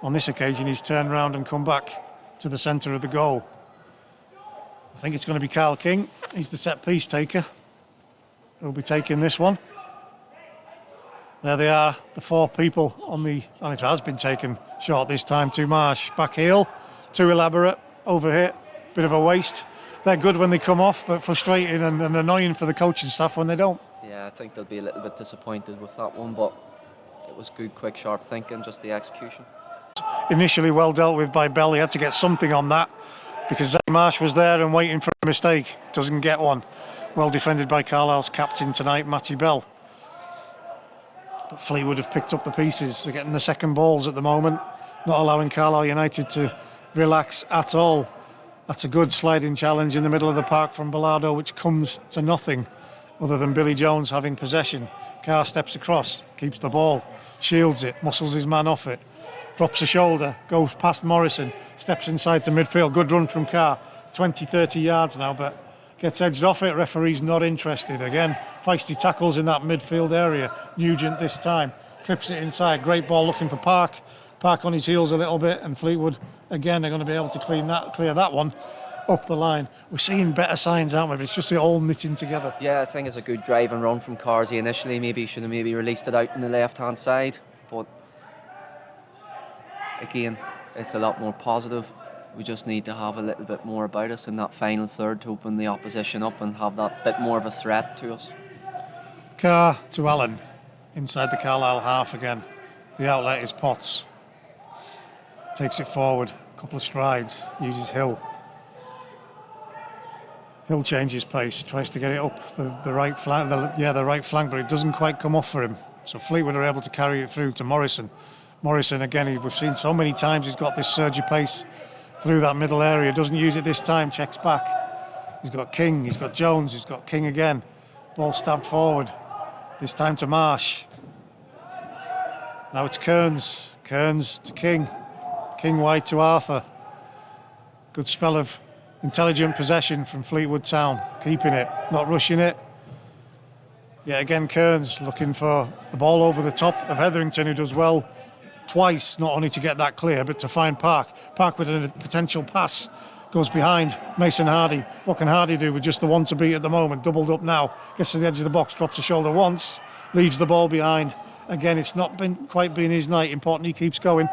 On this occasion, he's turned round and come back to the centre of the goal. I think it's going to be Carl King. He's the set piece taker. He'll be taking this one. There they are, the 4 people on the, and it has been taken short this time to Marsh. Back heel, too elaborate, overhit, bit of a waste. they're good when they come off, but frustrating and annoying for the coaching staff when they don't. Yeah, I think they'll be a little bit disappointed with that one, but it was good, quick, sharp thinking, just the execution. Initially well dealt with by Bell. He had to get something on that because Zach Marsh was there and waiting for a mistake. Doesn't get one. Well defended by Carlisle's captain tonight, Matty Bell. But Fleetwood have picked up the pieces. They're getting the second balls at the moment, not allowing Carlisle United to relax at all. That's a good sliding challenge in the middle of the park from Bilardo, which comes to nothing other than Billy Jones having possession. Carr steps across, keeps the ball, shields it, muscles his man off it, drops a shoulder, goes past Morrison, steps inside to midfield. Good run from Carr, 20-30 yards now, but gets edged off it. Referee's not interested. Again, feisty tackles in that midfield area. Nugent this time clips it inside. Great ball looking for Park. Park on his heels a little bit, and Fleetwood again are going to be able to clear that one up the line. We're seeing better signs, aren't we? But it's just all knitting together. Yeah, I think it's a good drive and run from Carsey initially. Maybe he should have released it out on the left-hand side, but again, it's a lot more positive. We just need to have a little bit more about us in that final third to open the opposition up and have that bit more of a threat to us. Carr to Allen, inside the Carlisle half again. The outlet is Potts. Takes it forward, a couple of strides, uses Hill. Hill changes pace, tries to get it up the right flank, the right flank, but it doesn't quite come off for him. So Fleetwood are able to carry it through to Morrison. Morrison again, we've seen so many times he's got this surge of pace through that middle area. Doesn't use it this time, checks back. He's got King, he's got Jones, he's got King again. Ball stabbed forward. This time to Marsh. Now it's Kearns. Kearns to King. King wide to Arthur. Good spell of intelligent possession from Fleetwood Town. Keeping it, not rushing it. Yeah, again Kearns looking for the ball over the top of Hetherington, who does well twice, not only to get that clear, but to find Park. Park with a potential pass goes behind Mason Hardy. What can Hardy do with just the one to beat at the moment? Doubled up now, gets to the edge of the box, drops the shoulder once, leaves the ball behind. Again, it's not quite been his night. Important he keeps going.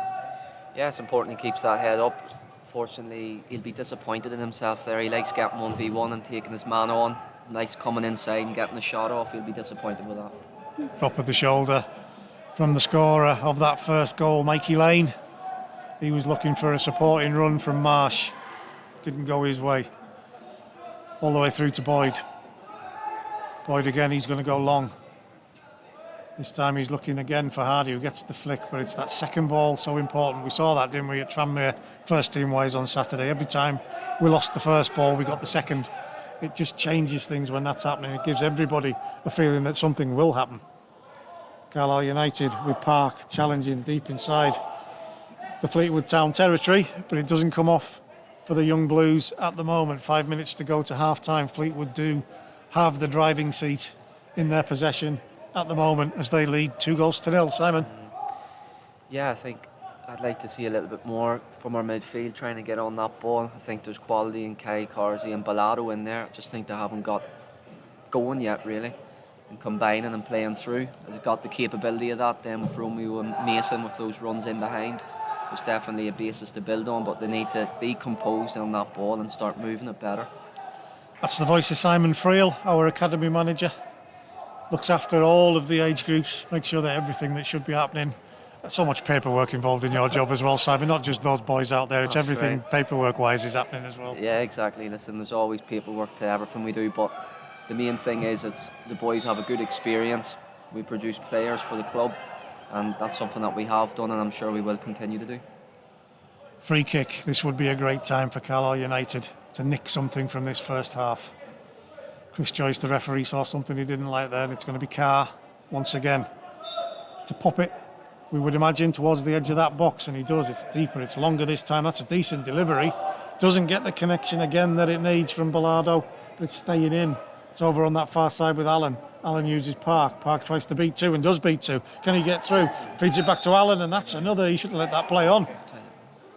Yeah, it's important he keeps that head up. Fortunately, he'll be disappointed in himself there. He likes getting 1v1 and taking his man on. Likes coming inside and getting the shot off. He'll be disappointed with that. Drop of the shoulder from the scorer of that first goal, Mikey Lane. He was looking for a supporting run from Marsh. Didn't go his way. All the way through to Boyd. Boyd again, he's going to go long. This time he's looking again for Hardy, who gets the flick, but it's that second ball so important. We saw that, didn't we, at Tranmere, first team wise on Saturday. Every time we lost the first ball, we got the second. It just changes things when that's happening. It gives everybody a feeling that something will happen. Carlisle United with Park challenging deep inside the Fleetwood Town territory, but it doesn't come off for the Young Blues at the moment. 5 minutes to go to half-time. Fleetwood do have the driving seat in their possession at the moment as they lead 2-0. Simon? Yeah, I think I'd like to see a little bit more from our midfield trying to get on that ball. I think there's quality in Kai, Carsey and Bilardo in there. I just think they haven't got going yet, really, and combining and playing through. They've got the capability of that then with Romeo and Mason with those runs in behind. There's definitely a basis to build on, but they need to be composed on that ball and start moving it better. That's the voice of Simon Friel, our academy manager. Looks after all of the age groups, makes sure that everything that should be happening. There's so much paperwork involved in your job as well, Simon, not just those boys out there. It's That's everything right. Paperwork-wise is happening as well. Yeah, exactly. Listen, there's always paperwork to everything we do, but the main thing is it's the boys have a good experience. We produce players for the club, and that's something that we have done, and I'm sure we will continue to do. Free kick. This would be a great time for Carlisle United to nick something from this first half. Chris Joyce, the referee, saw something he didn't like there, and it's going to be Carr once again to pop it, we would imagine, towards the edge of that box, and he does. It's deeper, it's longer this time. That's a decent delivery. Doesn't get the connection again that it needs from Bilardo, but it's staying in. It's over on that far side with Allen. Allen uses Park. Park tries to beat two and does beat two. Can he get through? Feeds it back to Allen, and that's another. He should have let that play on.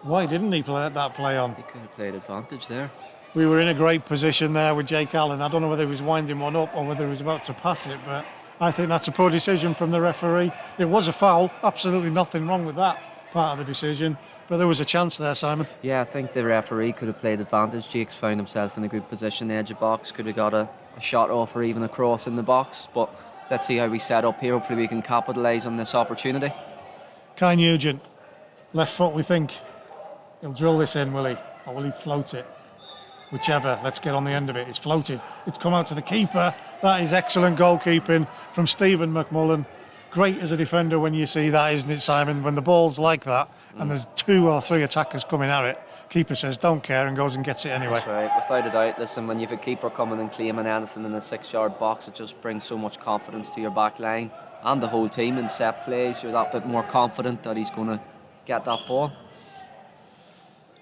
Why didn't he let that play on? He could have played advantage there. We were in a great position there with Jake Allen. I don't know whether he was winding one up or whether he was about to pass it, but I think that's a poor decision from the referee. It was a foul, absolutely nothing wrong with that part of the decision, But there was a chance there, Simon. Yeah, I think the referee could have played advantage. Jake's found himself in a good position, the edge of box, could have got a shot off or even a cross in the box. But let's see how we set up here. Hopefully we can capitalise on this opportunity. Kai Nugent, left foot, we think. He'll drill this in, will he? Or will he float it? Whichever, let's get on the end of it. It's floated. It's come out to the keeper. That is excellent goalkeeping from Stephen McMullen. Great as a defender when you see that, isn't it, Simon? When the ball's like that and there's 2 or 3 attackers coming at it, keeper says don't care and goes and gets it anyway. That's right, without a doubt. Listen, when you've a keeper coming and claiming anything in the 6-yard box, it just brings so much confidence to your back line and the whole team in set plays. You're that bit more confident that he's going to get that ball.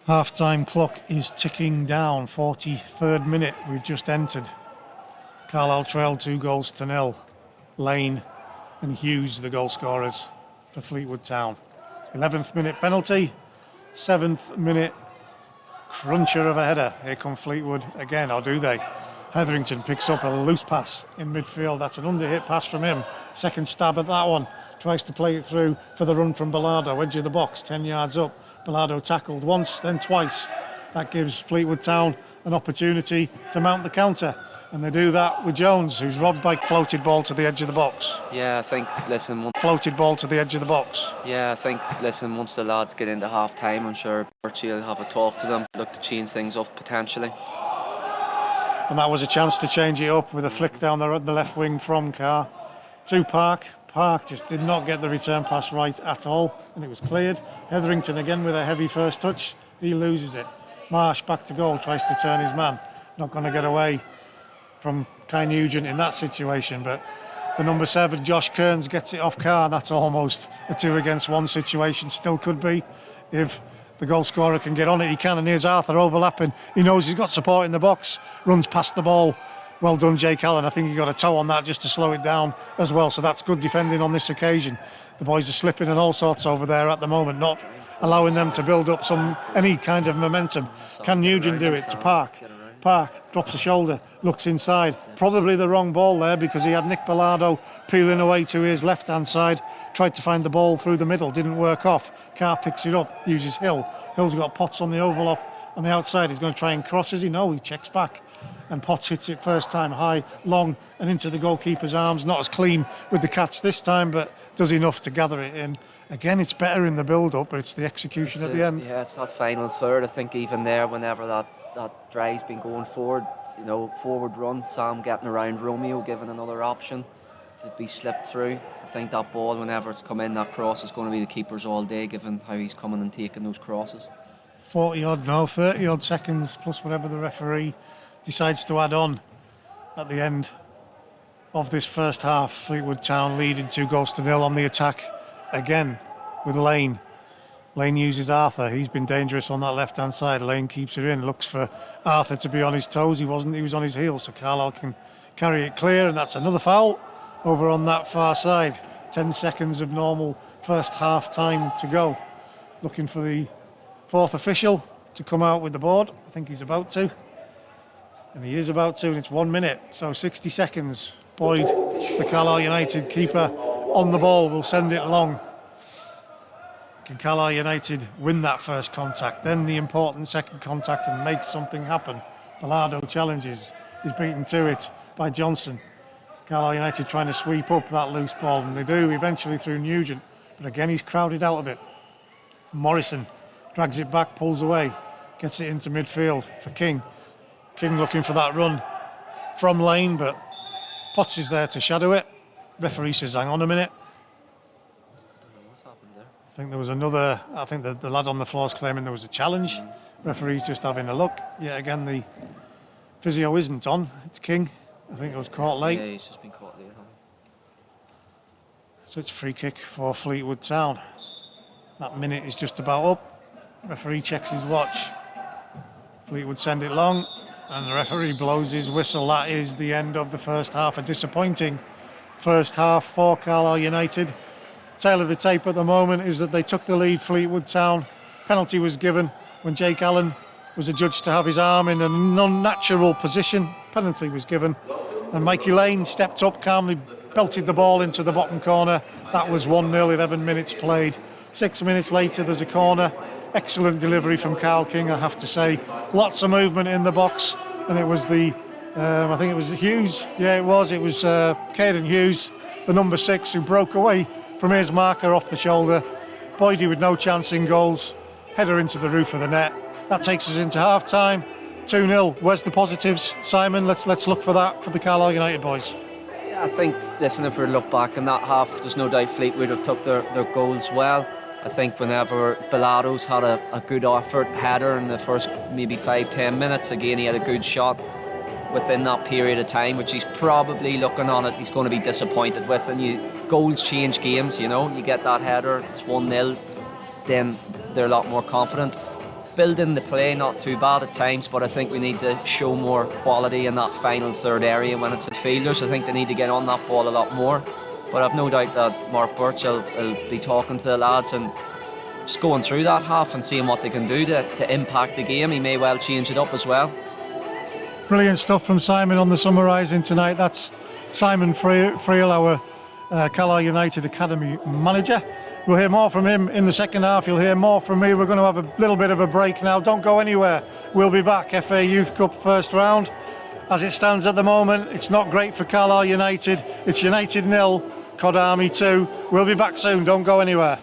Half-time clock is ticking down. 43rd minute we've just entered. Carlisle trail 2-0. Lane and Hughes the goal scorers for Fleetwood Town. 11th minute penalty. 7th minute cruncher of a header. Here come Fleetwood again, or do they? Hetherington picks up a loose pass in midfield. That's an underhit pass from him. Second stab at that one. Tries to play it through for the run from Bilardo. Edge of the box, 10 yards up. Bilardo tackled once, then twice. That gives Fleetwood Town an opportunity to mount the counter. And they do that with Jones, who's robbed by floated ball to the edge of the box. Yeah, I think, listen... Floated ball to the edge of the box. Yeah, I think, listen, once the lads get into half-time, I'm sure Bertie will have a talk to them, look to change things up potentially. And that was a chance to change it up with a flick down the left wing from Carr to Park. Park just did not get the return pass right at all, and it was cleared. Hetherington again with a heavy first touch. He loses it. Marsh back to goal, tries to turn his man. Not going to get away from Kai Nugent in that situation, but the number 7, Josh Kearns, gets it off Carr. That's almost a 2-against-1 situation. Still could be if the goal scorer can get on it. He can, and here's Arthur overlapping. He knows he's got support in the box. Runs past the ball. Well done, Jake Allen. I think he got a toe on that just to slow it down as well. So that's good defending on this occasion. The boys are slipping and all sorts over there at the moment, not allowing them to build up any kind of momentum. Can Nugent do it to Park? Park drops a shoulder, looks inside. Probably the wrong ball there because he had Nick Bilardo peeling away to his left-hand side. Tried to find the ball through the middle, didn't work off. Carr picks it up, uses Hill. Hill's got Potts on the overlap on the outside. He's going to try and cross, is he? No, he checks back. And Potts hits it first time high, long, and into the goalkeeper's arms. Not as clean with the catch this time, but does enough to gather it in. Again, it's better in the build-up, but it's the execution at the end. Yeah, it's that final third. I think even there, whenever that drive's been going forward, forward run, Sam getting around Romeo, giving another option to be slipped through. I think that ball, whenever it's come in, that cross is going to be the keeper's all day, given how he's coming and taking those crosses. 30 odd seconds plus whatever the referee decides to add on at the end of this first half. Fleetwood Town leading 2-0 on the attack again with Lane. Lane uses Arthur. He's been dangerous on that left-hand side. Lane keeps it in, looks for Arthur to be on his toes. He wasn't, he was on his heels, so Carlisle can carry it clear, and that's another foul over on that far side. 10 seconds of normal first half time to go. Looking for the 4th official to come out with the board. I think he's about to. And he is about to, and it's 1 minute, so 60 seconds. Boyd, the Carlisle United keeper, on the ball, will send it long. Can Carlisle United win that first contact, then the important second contact, and make something happen? Bilardo challenges, he's beaten to it by Johnson. Carlisle United trying to sweep up that loose ball, and they do eventually through Nugent, but again he's crowded out of it. Morrison drags it back, pulls away, gets it into midfield for King. King looking for that run from Lane, but Potts is there to shadow it. Referee says, hang on a minute. I think there was another, I think the lad on the floor is claiming there was a challenge. Referee's just having a look. Yet again, the physio isn't on. It's King. I think it was caught late. Yeah, he's just been caught late. So it's free kick for Fleetwood Town. That minute is just about up. Referee checks his watch. Fleetwood send it long, and the referee blows his whistle. That is the end of the first half. A disappointing first half for Carlisle United. Tail of the tape at the moment is that they took the lead, Fleetwood Town. Penalty was given when Jake Allen was adjudged to have his arm in an unnatural position. Penalty was given, and Mikey Lane stepped up calmly, belted the ball into the bottom corner. That was 1-0, 11 minutes played. 6 minutes later there's a corner. excellent delivery from Carl King, I have to say. Lots of movement in the box, and it was I think it was Hughes. Yeah, it was Caden Hughes, the number 6, who broke away from his marker off the shoulder. Boydie with no chance in goals, header into the roof of the net. That takes us into half-time, 2-0. Where's the positives, Simon? Let's look for that for the Carlisle United boys. Yeah, I think, listen, if we look back in that half, there's no doubt Fleetwood have took their goals well. I think whenever Bilado's had a good effort header in the first maybe 5-10 minutes, again he had a good shot within that period of time, which he's probably looking on it, he's going to be disappointed with. And goals change games, you get that header, it's 1-0, then they're a lot more confident. Building the play, not too bad at times, but I think we need to show more quality in that final third area when it's at fielders. I think they need to get on that ball a lot more. But I've no doubt that Mark Birch will be talking to the lads and just going through that half and seeing what they can do to impact the game. He may well change it up as well. Brilliant stuff from Simon on the summarising tonight. That's Simon Friel, our Carlisle United Academy manager. We'll hear more from him in the second half. You'll hear more from me. We're going to have a little bit of a break now. Don't go anywhere. We'll be back. FA Youth Cup first round. As it stands at the moment, it's not great for Carlisle United. It's United 0, Cod Army 2. We'll be back soon. Don't go anywhere.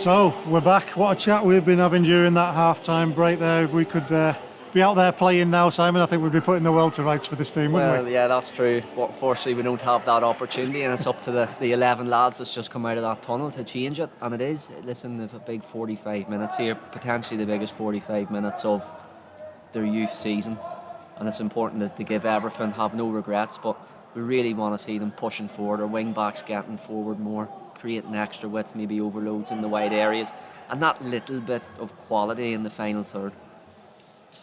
So we're back. What a chat we've been having during that half-time break there. If we could be out there playing now, Simon, I think we'd be putting the world to rights for this team, wouldn't Well, we? yeah, that's true. But unfortunately, we don't have that opportunity, and it's up to the 11 lads that's just come out of that tunnel to change it. And it is. Listen, they've a big 45 minutes here, potentially the biggest 45 minutes of their youth season. And it's important that they give everything, have no regrets. But we really want to see them pushing forward, our wing backs getting forward more, creating extra width, maybe overloads in the wide areas, and that little bit of quality in the final third.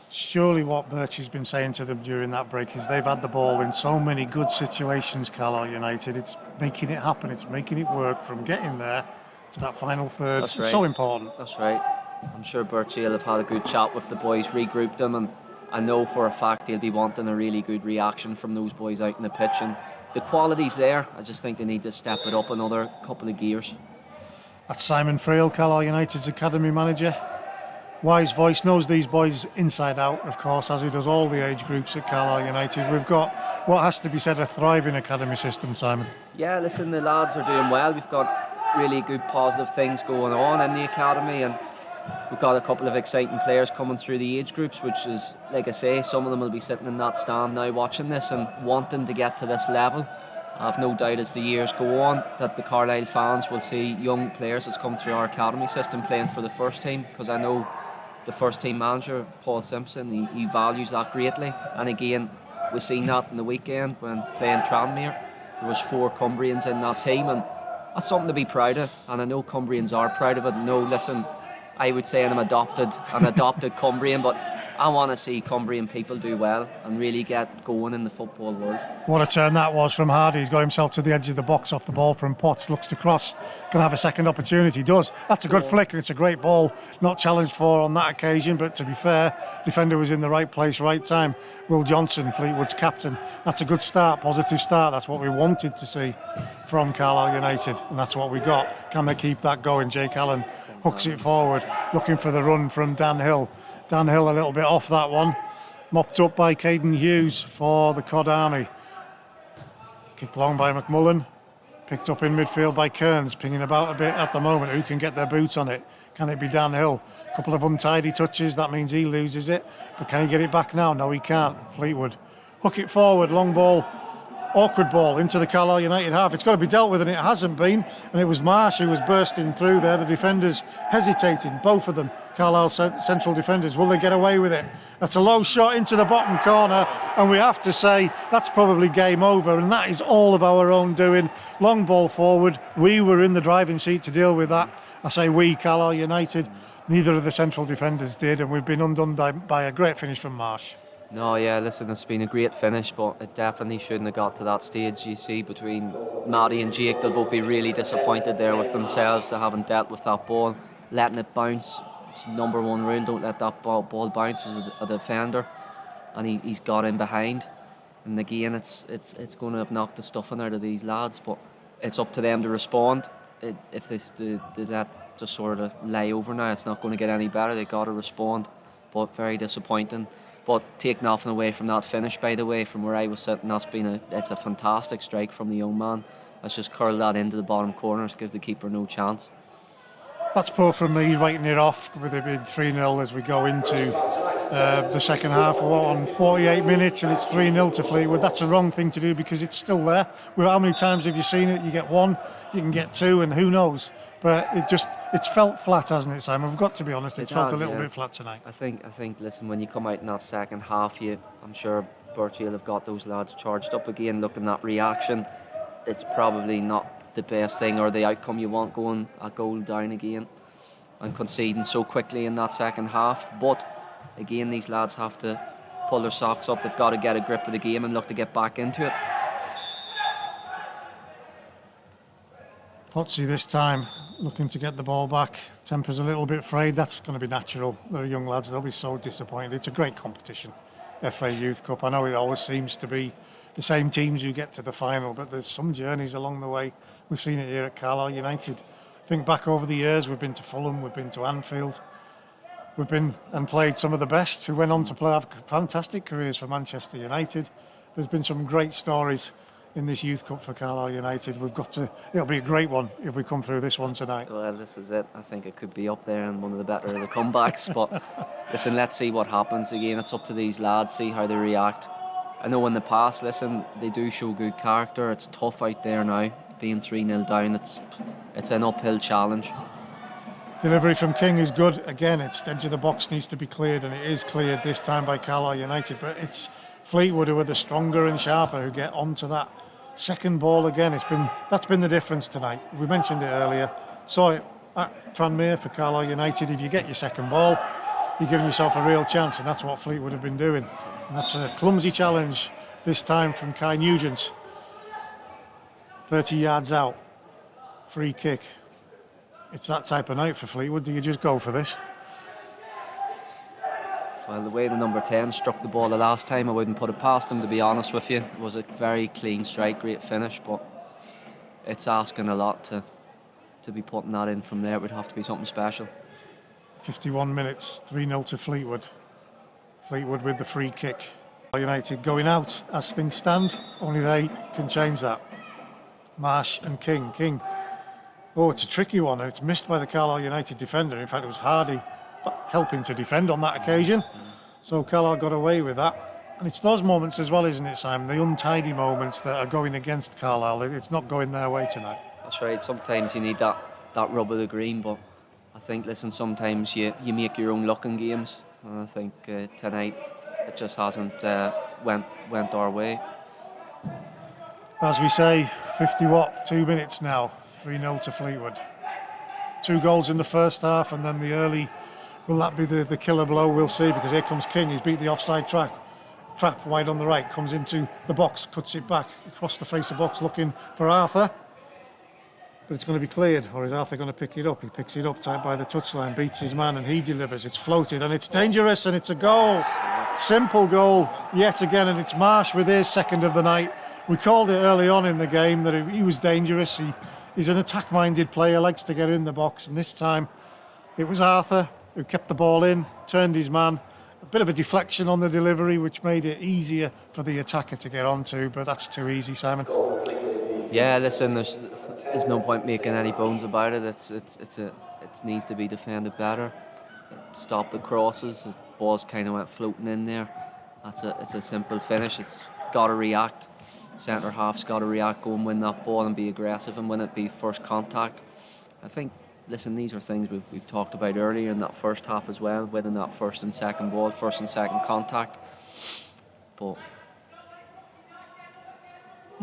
Surely what Birch has been saying to them during that break is they've had the ball in so many good situations, Carlisle United. It's making it happen, it's making it work from getting there to that final third. That's It's right. so important. That's right. I'm sure Birchie will have had a good chat with the boys, regrouped them, and I know for a fact he'll be wanting a really good reaction from those boys out in the pitch. And the quality's there. I just think they need to step it up another couple of gears. That's Simon Friel, Carlisle United's academy manager. Wise voice, knows these boys inside out, of course, as he does all the age groups at Carlisle United. We've got what has to be said a thriving academy system, Simon. Yeah, listen, the lads are doing well. We've got really good positive things going on in the academy, and we've got a couple of exciting players coming through the age groups, which is, like I say, some of them will be sitting in that stand now watching this and wanting to get to this level. I have no doubt as the years go on that the Carlisle fans will see young players that's come through our academy system playing for the first team, because I know the first team manager, Paul Simpson, he values that greatly. And again, we've seen that in the weekend when playing Tranmere. There was 4 Cumbrians in that team, and that's something to be proud of. And I know Cumbrians are proud of it. No, listen, I would say I'm an adopted Cumbrian, but I want to see Cumbrian people do well and really get going in the football world. What a turn that was from Hardy. He's got himself to the edge of the box off the ball from Potts, looks to cross, can have a second opportunity, does. That's a good flick and it's a great ball, not challenged for on that occasion, but to be fair, defender was in the right place, right time. Will Johnson, Fleetwood's captain. That's a good start, positive start. That's what we wanted to see from Carlisle United, and that's what we got. Can they keep that going? Jake Allen hooks it forward, looking for the run from Dan Hill. Dan Hill a little bit off that one. Mopped up by Caden Hughes for the Cod Army. Kicked long by McMullen. Picked up in midfield by Kearns, pinging about a bit at the moment. Who can get their boots on it? Can it be Dan Hill? A couple of untidy touches, that means he loses it. But can he get it back now? No, he can't. Fleetwood. Hook it forward, long ball. Awkward ball into the Carlisle United half. It's got to be dealt with, and it hasn't been. And it was Marsh who was bursting through there. The defenders hesitating, both of them. Carlisle central defenders. Will they get away with it? That's a low shot into the bottom corner, and we have to say that's probably game over, and that is all of our own doing. Long ball forward. We were in the driving seat to deal with that. I say we, Carlisle United. Neither of the central defenders did, and we've been undone by a great finish from Marsh. No, yeah, listen, it's been a great finish, but it definitely shouldn't have got to that stage. You see, between Matty and Jake, they'll both be really disappointed there with themselves. They haven't dealt with that ball, letting it bounce. It's number one rule, don't let that ball bounce as a defender. And he's got in behind. And again, it's going to have knocked the stuffing out of these lads, but it's up to them to respond. If they let just sort of lay over now, it's not going to get any better. They got to respond, but very disappointing. But take nothing away from that finish, by the way, from where I was sitting, it's a fantastic strike from the young man. Let's just curl that into the bottom corners, give the keeper no chance. That's poor from me, writing it off with it being 3-0 as we go into the second half. We're on 48 minutes and it's 3-0 to Fleetwood. That's the wrong thing to do because it's still there. Well, how many times have you seen it? You get one, you can get two, and who knows? But it's felt flat, hasn't it, Simon? We've got to be honest, it's felt a little bit flat tonight. I think, listen, when you come out in that second half, I'm sure Birchie will have got those lads charged up again, looking at reaction. It's probably not the best thing or the outcome you want, going a goal down again and conceding so quickly in that second half. But again, these lads have to pull their socks up. They've got to get a grip of the game and look to get back into it. Potsy this time looking to get the ball back. Temper's a little bit frayed. That's going to be natural. They're young lads, they'll be so disappointed. It's a great competition, FA Youth Cup. I know it always seems to be the same teams who get to the final, but there's some journeys along the way. We've seen it here at Carlisle United. Think back over the years, we've been to Fulham, we've been to Anfield, we've been and played some of the best who went on to have fantastic careers for Manchester United. There's been some great stories in this Youth Cup for Carlisle United. It'll be a great one if we come through this one tonight. Well, this is it. I think it could be up there and one of the better of the comebacks. But listen, let's see what happens. Again, it's up to these lads, see how they react. I know in the past, listen, they do show good character. It's tough out there now, being 3-0 down. It's an uphill challenge. Delivery from King is good. Again, it's the edge of the box needs to be cleared, and it is cleared this time by Carlisle United. But it's Fleetwood who are the stronger and sharper who get onto that second ball again. That's been the difference tonight. We mentioned it earlier. Saw it at Tranmere for Carlisle United. If you get your second ball, you're giving yourself a real chance, and that's what Fleetwood have been doing. And that's a clumsy challenge this time from Kai Nugent. 30 yards out, free kick. It's that type of night for Fleetwood. Do you just go for this? Well, the way the number 10 struck the ball the last time, I wouldn't put it past him, to be honest with you. It was a very clean strike, great finish, but it's asking a lot to be putting that in from there. It would have to be something special. 51 minutes, 3-0 to Fleetwood. Fleetwood with the free kick. United going out as things stand. Only they can change that. Marsh and King. King. Oh, it's a tricky one. It's missed by the Carlisle United defender. In fact, it was Hardy helping to defend on that occasion. So Carlisle got away with that. And it's those moments as well, isn't it, Simon? The untidy moments that are going against Carlisle. It's not going their way tonight. That's right. Sometimes you need that rub of the green, but I think, listen, sometimes you make your own luck in games. And I think tonight it just hasn't went our way. As we say, 2 minutes now. 3-0 to Fleetwood. 2 goals in the first half, and then the early. Will that be the killer blow? We'll see, because here comes King. He's beat the offside trap wide on the right, comes into the box, cuts it back across the face of the box, looking for Arthur. But it's going to be cleared, or is Arthur going to pick it up? He picks it up tight by the touchline, beats his man, and he delivers. It's floated, and it's dangerous, and it's a goal. Simple goal yet again, and it's Marsh with his second of the night. We called it early on in the game that he was dangerous. He's an attack-minded player, likes to get in the box, and this time it was Arthur who kept the ball in, turned his man. A bit of a deflection on the delivery, which made it easier for the attacker to get onto, but that's too easy, Simon. Yeah, listen, there's no point making any bones about it. It needs to be defended better. Stop the crosses. The ball's kind of went floating in there. It's a simple finish. It's got to react. Centre half's got to react, go and win that ball and be aggressive and win it, be first contact. I think, listen, these are things we've talked about earlier in that first half as well, winning that first and second ball, first and second contact. But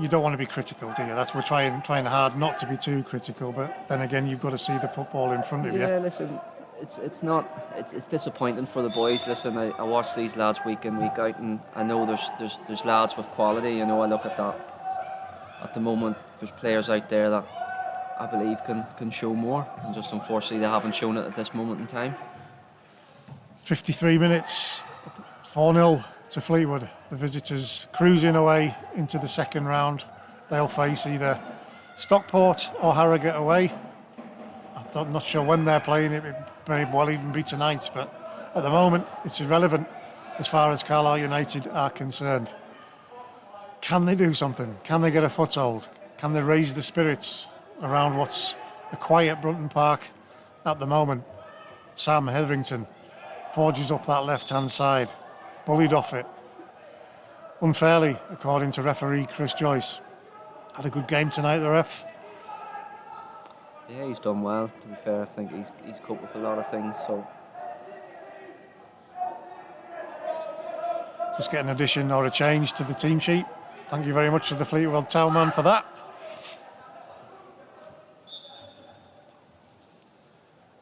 you don't want to be critical, do you? We're trying hard not to be too critical, but then again, you've got to see the football in front of you. Yeah, listen, it's disappointing for the boys. Listen, I watch these lads week in, week out, and I know there's lads with quality. You know, I look at that. At the moment, there's players out there that I believe can show more, and just unfortunately they haven't shown it at this moment in time. 53 minutes, 4-0 to Fleetwood. The visitors cruising away into the second round. They'll face either Stockport or Harrogate away. I'm not sure when they're playing it. It may well even be tonight, but at the moment it's irrelevant as far as Carlisle United are concerned. Can they do something? Can they get a foothold? Can they raise the spirits around what's a quiet Brunton Park at the moment? Sam Hetherington forges up that left-hand side, bullied off it unfairly, according to referee Chris Joyce. Had a good game tonight, the ref. Yeah, he's done well. To be fair, I think he's coped with a lot of things. So just get an addition or a change to the team sheet. Thank you very much to the Fleetwood Town man for that.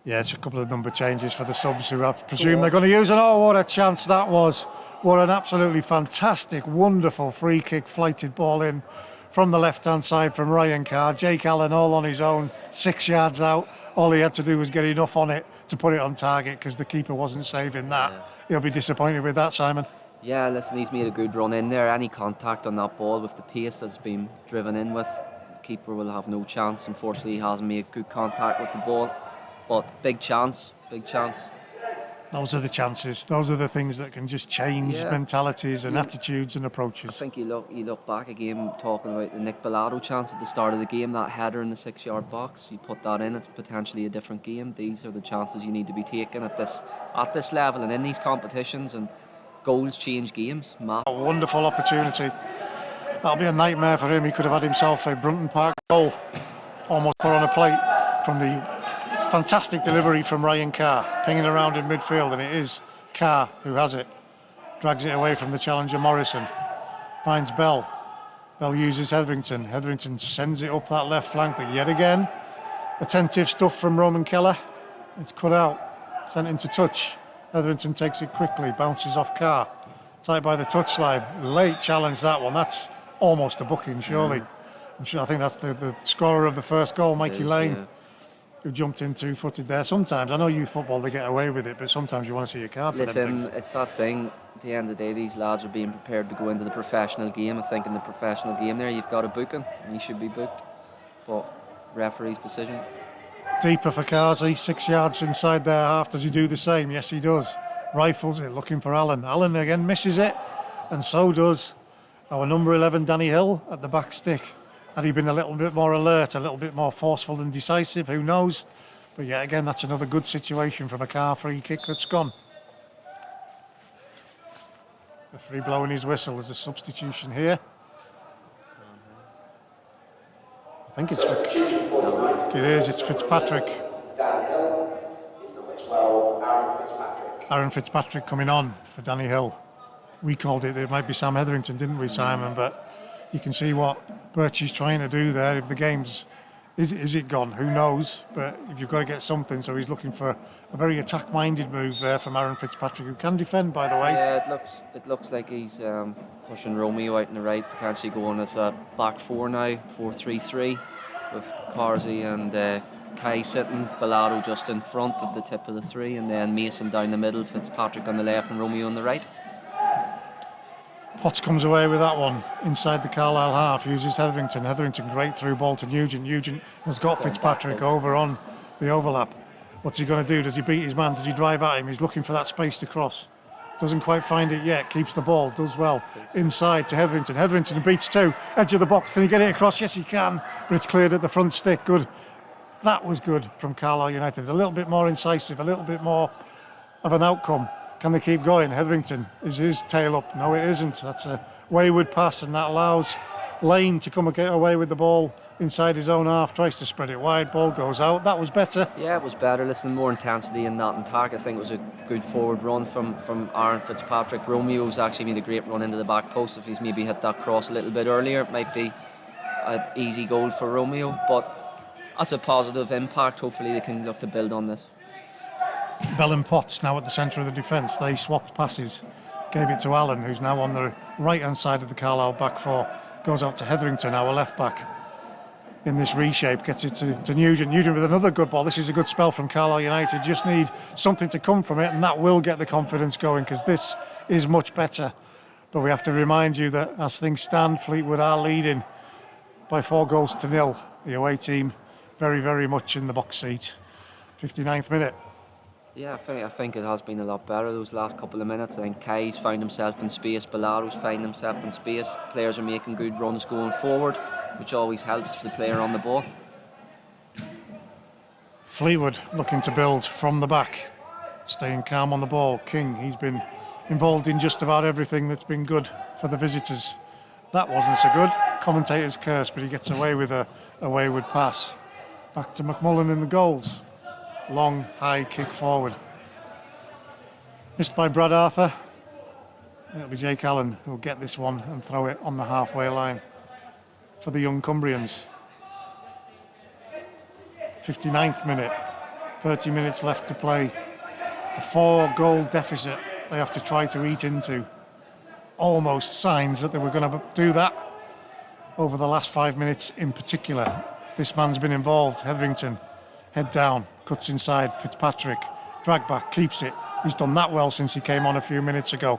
Yeah, it's a couple of number changes for the subs who I presume they're going to use. And oh, what a chance that was. What an absolutely fantastic, wonderful free kick, flighted ball in from the left-hand side from Ryan Carr. Jake Allen all on his own, 6 yards out. All he had to do was get enough on it to put it on target because the keeper wasn't saving that. Yeah. He'll be disappointed with that, Simon. Yeah, listen, he's made a good run in there. Any contact on that ball with the pace that's been driven in with, the keeper will have no chance. Unfortunately, he hasn't made good contact with the ball. But big chance, big chance. Those are the chances. Those are the things that can just change mentalities and attitudes and I approaches. think you look back again, talking about the Nick Bellado chance at the start of the game, that header in the 6-yard box. You put that in, it's potentially a different game. These are the chances you need to be taking at this level and in these competitions. And goals change games. A wonderful opportunity. That'll be a nightmare for him. He could have had himself a Brunton Park goal almost put on a plate from the fantastic delivery from Ryan Carr, pinging around in midfield, and it is Carr who has it. Drags it away from the challenger Morrison. Finds Bell. Bell uses Hetherington. Hetherington sends it up that left flank, but yet again, attentive stuff from Roman Keller. It's cut out, sent into touch. Hetherington takes it quickly, bounces off Carr. Tight by the touchline. Late challenge, that one. That's almost a booking, surely. I think that's the scorer of the first goal, Mikey Lane, who jumped in two-footed there. Sometimes, I know youth football, they get away with it, but sometimes you want to see a card for them. Listen, it's that thing. At the end of the day, these lads are being prepared to go into the professional game. I think in the professional game there, you've got a booking, and you should be booked. But referee's decision. Deeper for Kazi, 6 yards inside their half. Does he do the same? Yes, he does. Rifles it, looking for Allen. Allen again misses it, and so does our number 11, Danny Hill, at the back stick. Had he been a little bit more alert, a little bit more forceful and decisive, who knows? But yet again, that's another good situation from a Carr free kick that's gone. The free blowing his whistle. There's a substitution here. I think it's it's Fitzpatrick. Dan Hill is number 12, Aaron Fitzpatrick. Aaron Fitzpatrick coming on for Danny Hill. We called it might be Sam Hetherington, didn't we, Simon? But you can see what Birchie's trying to do there. If the game's is it gone? Who knows? But if you've got to get something, so he's looking for a very attack-minded move there from Aaron Fitzpatrick, who can defend, by the way. Yeah, it looks like he's pushing Romeo out on the right, potentially going as a back four now, 4-3-3, with Carsey and Kai sitting, Bellado just in front at the tip of the three, and then Mason down the middle, Fitzpatrick on the left and Romeo on the right. Potts comes away with that one inside the Carlisle half, uses Hetherington. Hetherington great through ball to Nugent. Nugent has got Fitzpatrick over on the overlap. What's he going to do? Does he beat his man? Does he drive at him? He's looking for that space to cross. Doesn't quite find it yet, keeps the ball, does well. Inside to Hetherington. Hetherington beats two, edge of the box. Can he get it across? Yes, he can, but it's cleared at the front stick. Good. That was good from Carlisle United. A little bit more incisive, a little bit more of an outcome. Can they keep going? Hetherington, is his tail up? No, it isn't. That's a wayward pass, and that allows Lane to come and get away with the ball inside his own half. Tries to spread it wide, ball goes out. That was better. Yeah, it was better. Listen, more intensity in that attack. I think it was a good forward run from Aaron Fitzpatrick. Romeo's actually made a great run into the back post. If he's maybe hit that cross a little bit earlier, it might be an easy goal for Romeo, but that's a positive impact. Hopefully they can look to build on this. Bell and Potts now at the centre of the defence. They swapped passes. Gave it to Allen, who's now on the right-hand side of the Carlisle back four. Goes out to Hetherington, our left back. In this reshape, gets it to Nugent. Nugent with another good ball. This is a good spell from Carlisle United. Just need something to come from it, and that will get the confidence going, because this is much better. But we have to remind you that as things stand, Fleetwood are leading by 4-0. The away team very, very much in the box seat. 59th minute. Yeah, I think it has been a lot better those last couple of minutes. I think Kai's found himself in space, Bellaro's found himself in space. Players are making good runs going forward, which always helps the player on the ball. Fleetwood looking to build from the back, staying calm on the ball. King, he's been involved in just about everything that's been good for the visitors. That wasn't so good. Commentator's curse, but he gets away with a wayward pass. Back to McMullen in the goals. Long, high kick forward. Missed by Brad Arthur. It'll be Jake Allen who'll get this one and throw it on the halfway line for the young Cumbrians. 59th minute. 30 minutes left to play. A 4-goal deficit they have to try to eat into. Almost signs that they were going to do that over the last 5 minutes in particular. This man's been involved. Hetherington, head down, cuts inside. Fitzpatrick, drag back, keeps it. He's done that well since he came on a few minutes ago.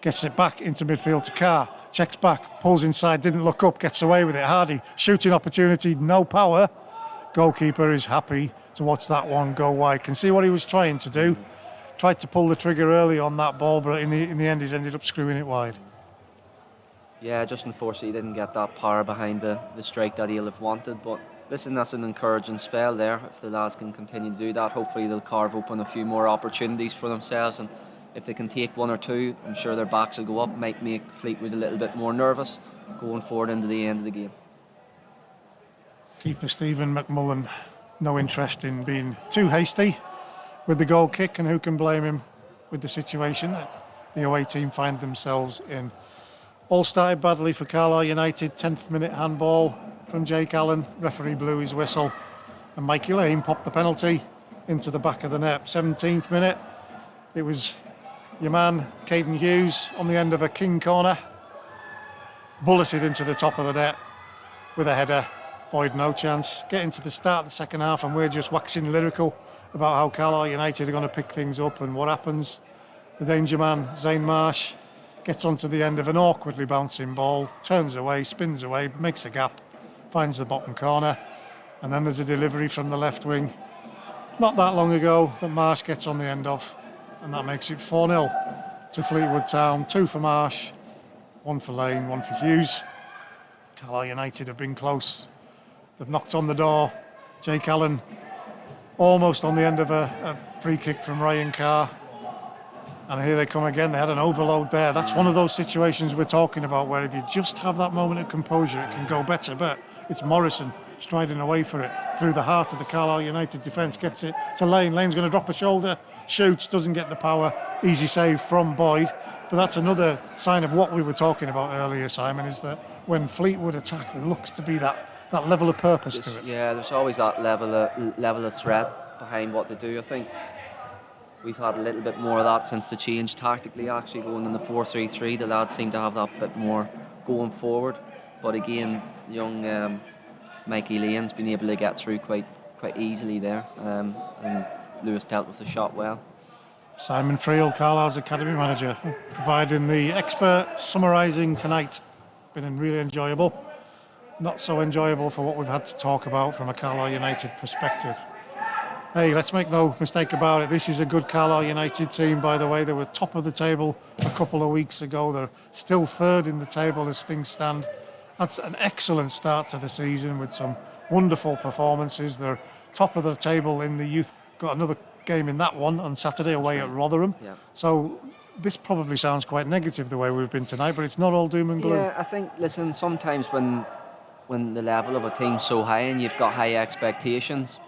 Gets it back into midfield to Carr. Checks back, pulls inside, didn't look up, gets away with it. Hardy, shooting opportunity, no power. Goalkeeper is happy to watch that one go wide. Can see what he was trying to do, tried to pull the trigger early on that ball, but in the end he's ended up screwing it wide. Yeah, just unfortunately he didn't get that power behind the strike that he'll have wanted. But listen, that's an encouraging spell there. If the lads can continue to do that, hopefully they'll carve open a few more opportunities for themselves. And if they can take one or two, I'm sure their backs will go up, might make Fleetwood a little bit more nervous going forward into the end of the game. Keeper Stephen McMullen, no interest in being too hasty with the goal kick, and who can blame him with the situation that the away team find themselves in. All started badly for Carlisle United. 10th minute handball from Jake Allen. Referee blew his whistle and Mikey Lane popped the penalty into the back of the net. 17th minute, it was your man Caden Hughes on the end of a king corner, bulleted into the top of the net with a header. Boyd no chance. Getting to the start of the second half and we're just waxing lyrical about how Carlisle United are going to pick things up, and what happens? The danger man, Zane Marsh, gets onto the end of an awkwardly bouncing ball, turns away, spins away, makes a gap, finds the bottom corner, and then there's a delivery from the left wing not that long ago that Marsh gets on the end of, and that makes it 4-0 to Fleetwood Town. 2 for Marsh, 1 for Lane, 1 for Hughes. Carlisle United have been close. They've knocked on the door. Jake Allen almost on the end of a free kick from Ryan Carr. And here they come again. They had an overload there. That's one of those situations we're talking about where if you just have that moment of composure, it can go better. But it's Morrison striding away for it through the heart of the Carlisle United defence. Gets it to Lane. Lane's going to drop a shoulder, shoots, doesn't get the power. Easy save from Boyd. But that's another sign of what we were talking about earlier, Simon, is that when Fleetwood attack, there looks to be that level of purpose to it. Yeah, there's always that level of threat behind what they do. I think we've had a little bit more of that since the change tactically, actually going in the 4-3-3. The lads seem to have that bit more going forward. But again, young Mikey Lane's been able to get through quite easily there, and Lewis dealt with the shot well. Simon Friel, Carlisle's academy manager, providing the expert summarising tonight. Been really enjoyable. Not so enjoyable for what we've had to talk about from a Carlisle United perspective. Hey, let's make no mistake about it. This is a good Carlisle United team, by the way. They were top of the table a couple of weeks ago. They're still third in the table as things stand. That's an excellent start to the season with some wonderful performances. They're top of the table in the youth. Got another game in that one on Saturday away at Rotherham. Yeah. So this probably sounds quite negative the way we've been tonight, but it's not all doom and gloom. Yeah, I think, listen, sometimes when the level of a team's so high and you've got high expectations,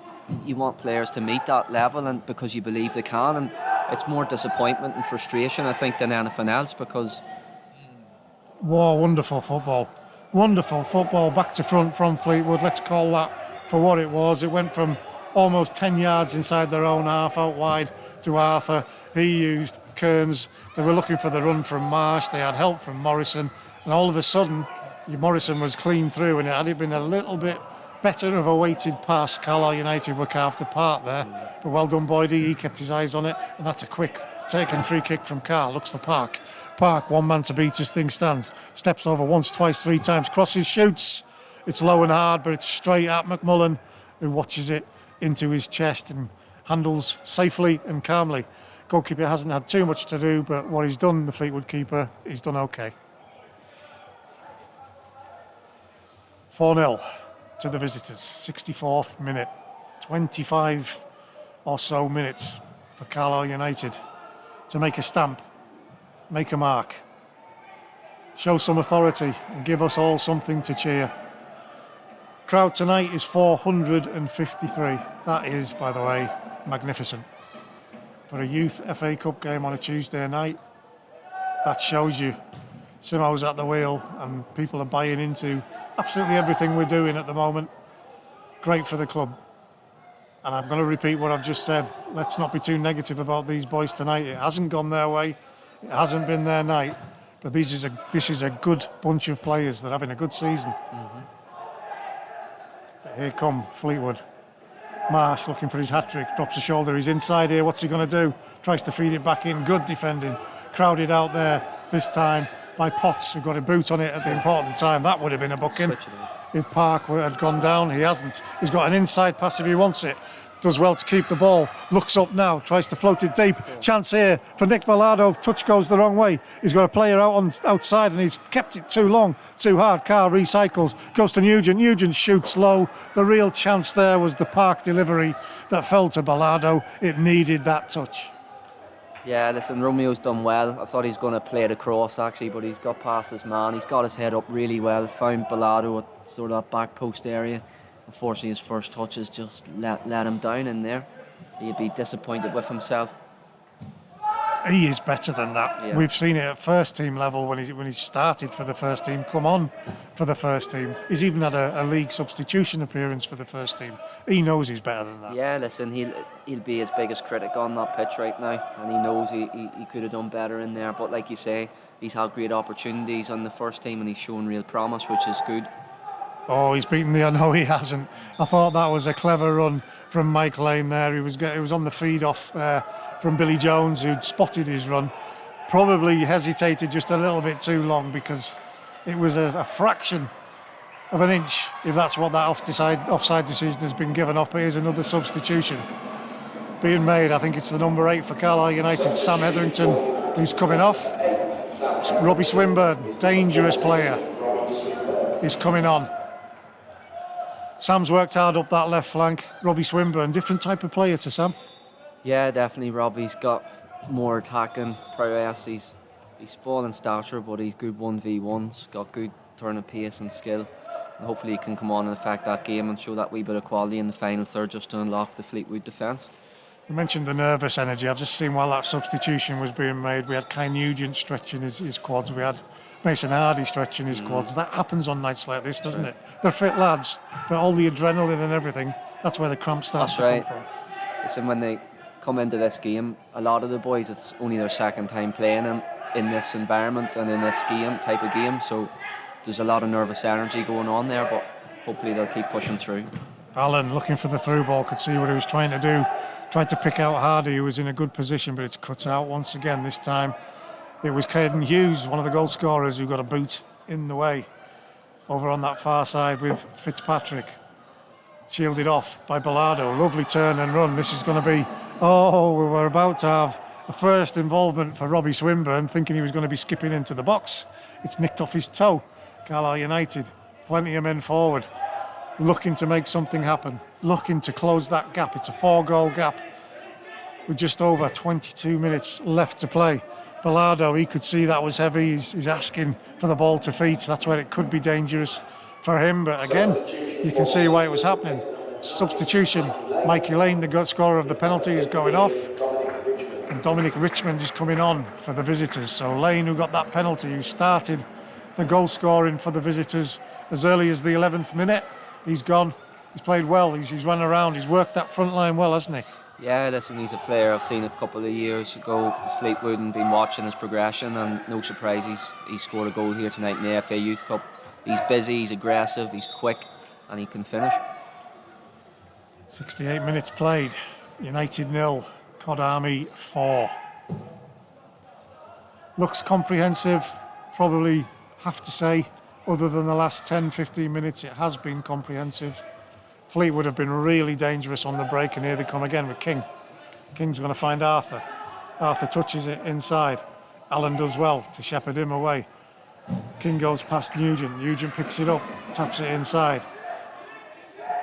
you want players to meet that level, and because you believe they can, and it's more disappointment and frustration, I think, than anything else, because Wow, wonderful football. Wonderful football back to front from Fleetwood. Let's call that for what it was. It went from almost 10 yards inside their own half out wide to Arthur. He used Kearns. They were looking for the run from Marsh. They had help from Morrison, and all of a sudden Morrison was clean through, and had it been a little bit better of a weighted pass, Carlisle United were carved apart there. But well done, Boydie. He kept his eyes on it, and that's a quick taken free kick from Carr. Looks for Park. Park, one man to beat as things stands. Steps over once, twice, 3 times. Crosses, shoots. It's low and hard, but it's straight at McMullen, who watches it into his chest and handles safely and calmly. Goalkeeper hasn't had too much to do, but what he's done, the Fleetwood keeper, he's done okay. 4-0 to the visitors. 64th minute. 25 or so minutes for Carlisle United to make a stamp, make a mark, show some authority and give us all something to cheer. Crowd tonight is 453. That is, by the way, magnificent. For a youth FA Cup game on a Tuesday night, that shows you Simo's at the wheel and people are buying into absolutely everything we're doing at the moment. Great for the club. And I'm going to repeat what I've just said. Let's not be too negative about these boys tonight. It hasn't gone their way. It hasn't been their night. But this is a good bunch of players. They're having a good season. Mm-hmm. But here come Fleetwood. Marsh looking for his hat-trick. Drops a shoulder. He's inside here. What's he going to do? Tries to feed it back in. Good defending. Crowded out there this time by Potts, who got a boot on it at the important time. That would have been a booking if Park had gone down. He hasn't. He's got an inside pass if he wants it. does well to keep the ball, looks up now, tries to float it deep. Chance here for Nick Bilardo. Touch goes the wrong way. He's got a player outside and he's kept it too long, too hard. Carr recycles, goes to Nugent. Nugent shoots low. The real chance there was the Park delivery that fell to Bilardo. It needed that touch. Yeah, listen, Romeo's done well. I thought he was going to play it across actually, but he's got past his man. He's got his head up really well. Found Bilardo at sort of that back post area. Unfortunately, his first touches just let him down in there. He'd be disappointed with himself. He is better than that. Yeah. We've seen it at first team level when he started for the first team, come on for the first team. He's even had a league substitution appearance for the first team. He knows he's better than that. Yeah, listen, he'll be his biggest critic on that pitch right now, and he knows he could have done better in there. But like you say, he's had great opportunities on the first team, and he's shown real promise, which is good. Oh, he's beaten the... No, he hasn't. I thought that was a clever run from Mike Lane there. He was on the feed off from Billy Jones, who'd spotted his run. Probably hesitated just a little bit too long because it was a fraction of an inch, if that's what that offside decision has been given off. But here's another substitution being made. I think it's the number 8 for Carlisle United, Sam Etherington, who's coming off. Robbie Swinburne, dangerous player, is coming on. Sam's worked hard up that left flank. Robbie Swinburne, different type of player to Sam. Yeah, definitely. Robbie's got more attacking prowess. He's small in stature, but he's good 1v1s. Got good turn of pace and skill. And hopefully he can come on and affect that game and show that wee bit of quality in the final third just to unlock the Fleetwood defence. You mentioned the nervous energy. I've just seen while that substitution was being made, we had Kai Nugent stretching his quads. We had Mason Hardy stretching his quads. That happens on nights like this, doesn't it? They're fit lads, but all the adrenaline and everything, that's where the cramp starts to come from. Listen, when they come into this game, a lot of the boys, it's only their second time playing in this environment and in this type of game, so there's a lot of nervous energy going on there, but hopefully they'll keep pushing through. Allen looking for the through ball, could see what he was trying to do. Tried to pick out Hardy, who was in a good position, but it's cut out once again. This time it was Caden Hughes, one of the goal scorers, who got a boot in the way over on that far side with Fitzpatrick. Shielded off by Bilardo. Lovely turn and run. This is going to be... Oh, we were about to have a first involvement for Robbie Swinburne, thinking he was going to be skipping into the box. It's nicked off his toe. Carlisle United, plenty of men forward, looking to make something happen, looking to close that gap. It's a 4-goal gap with just over 22 minutes left to play. Bilardo, he could see that was heavy. He's asking for the ball to feet. That's where it could be dangerous for him. But again, you can see why it was happening. Substitution. Mikey Lane, the scorer of the penalty, is going off. And Dominic Richmond is coming on for the visitors. So Lane, who got that penalty, who started the goal scoring for the visitors as early as the 11th minute, he's gone. He's played well. He's run around. He's worked that front line well, hasn't he? Yeah, listen, he's a player I've seen a couple of years ago at Fleetwood and been watching his progression, and no surprise he's scored a goal here tonight in the FA Youth Cup. He's busy, he's aggressive, he's quick, and he can finish. 68 minutes played. United 0, Cod Army 4. Looks comprehensive, probably have to say, other than the last 10-15 minutes, it has been comprehensive. Fleetwood have been really dangerous on the break, and here they come again with King. King's going to find Arthur. Arthur touches it inside. Allen does well to shepherd him away. King goes past Nugent. Nugent picks it up, taps it inside.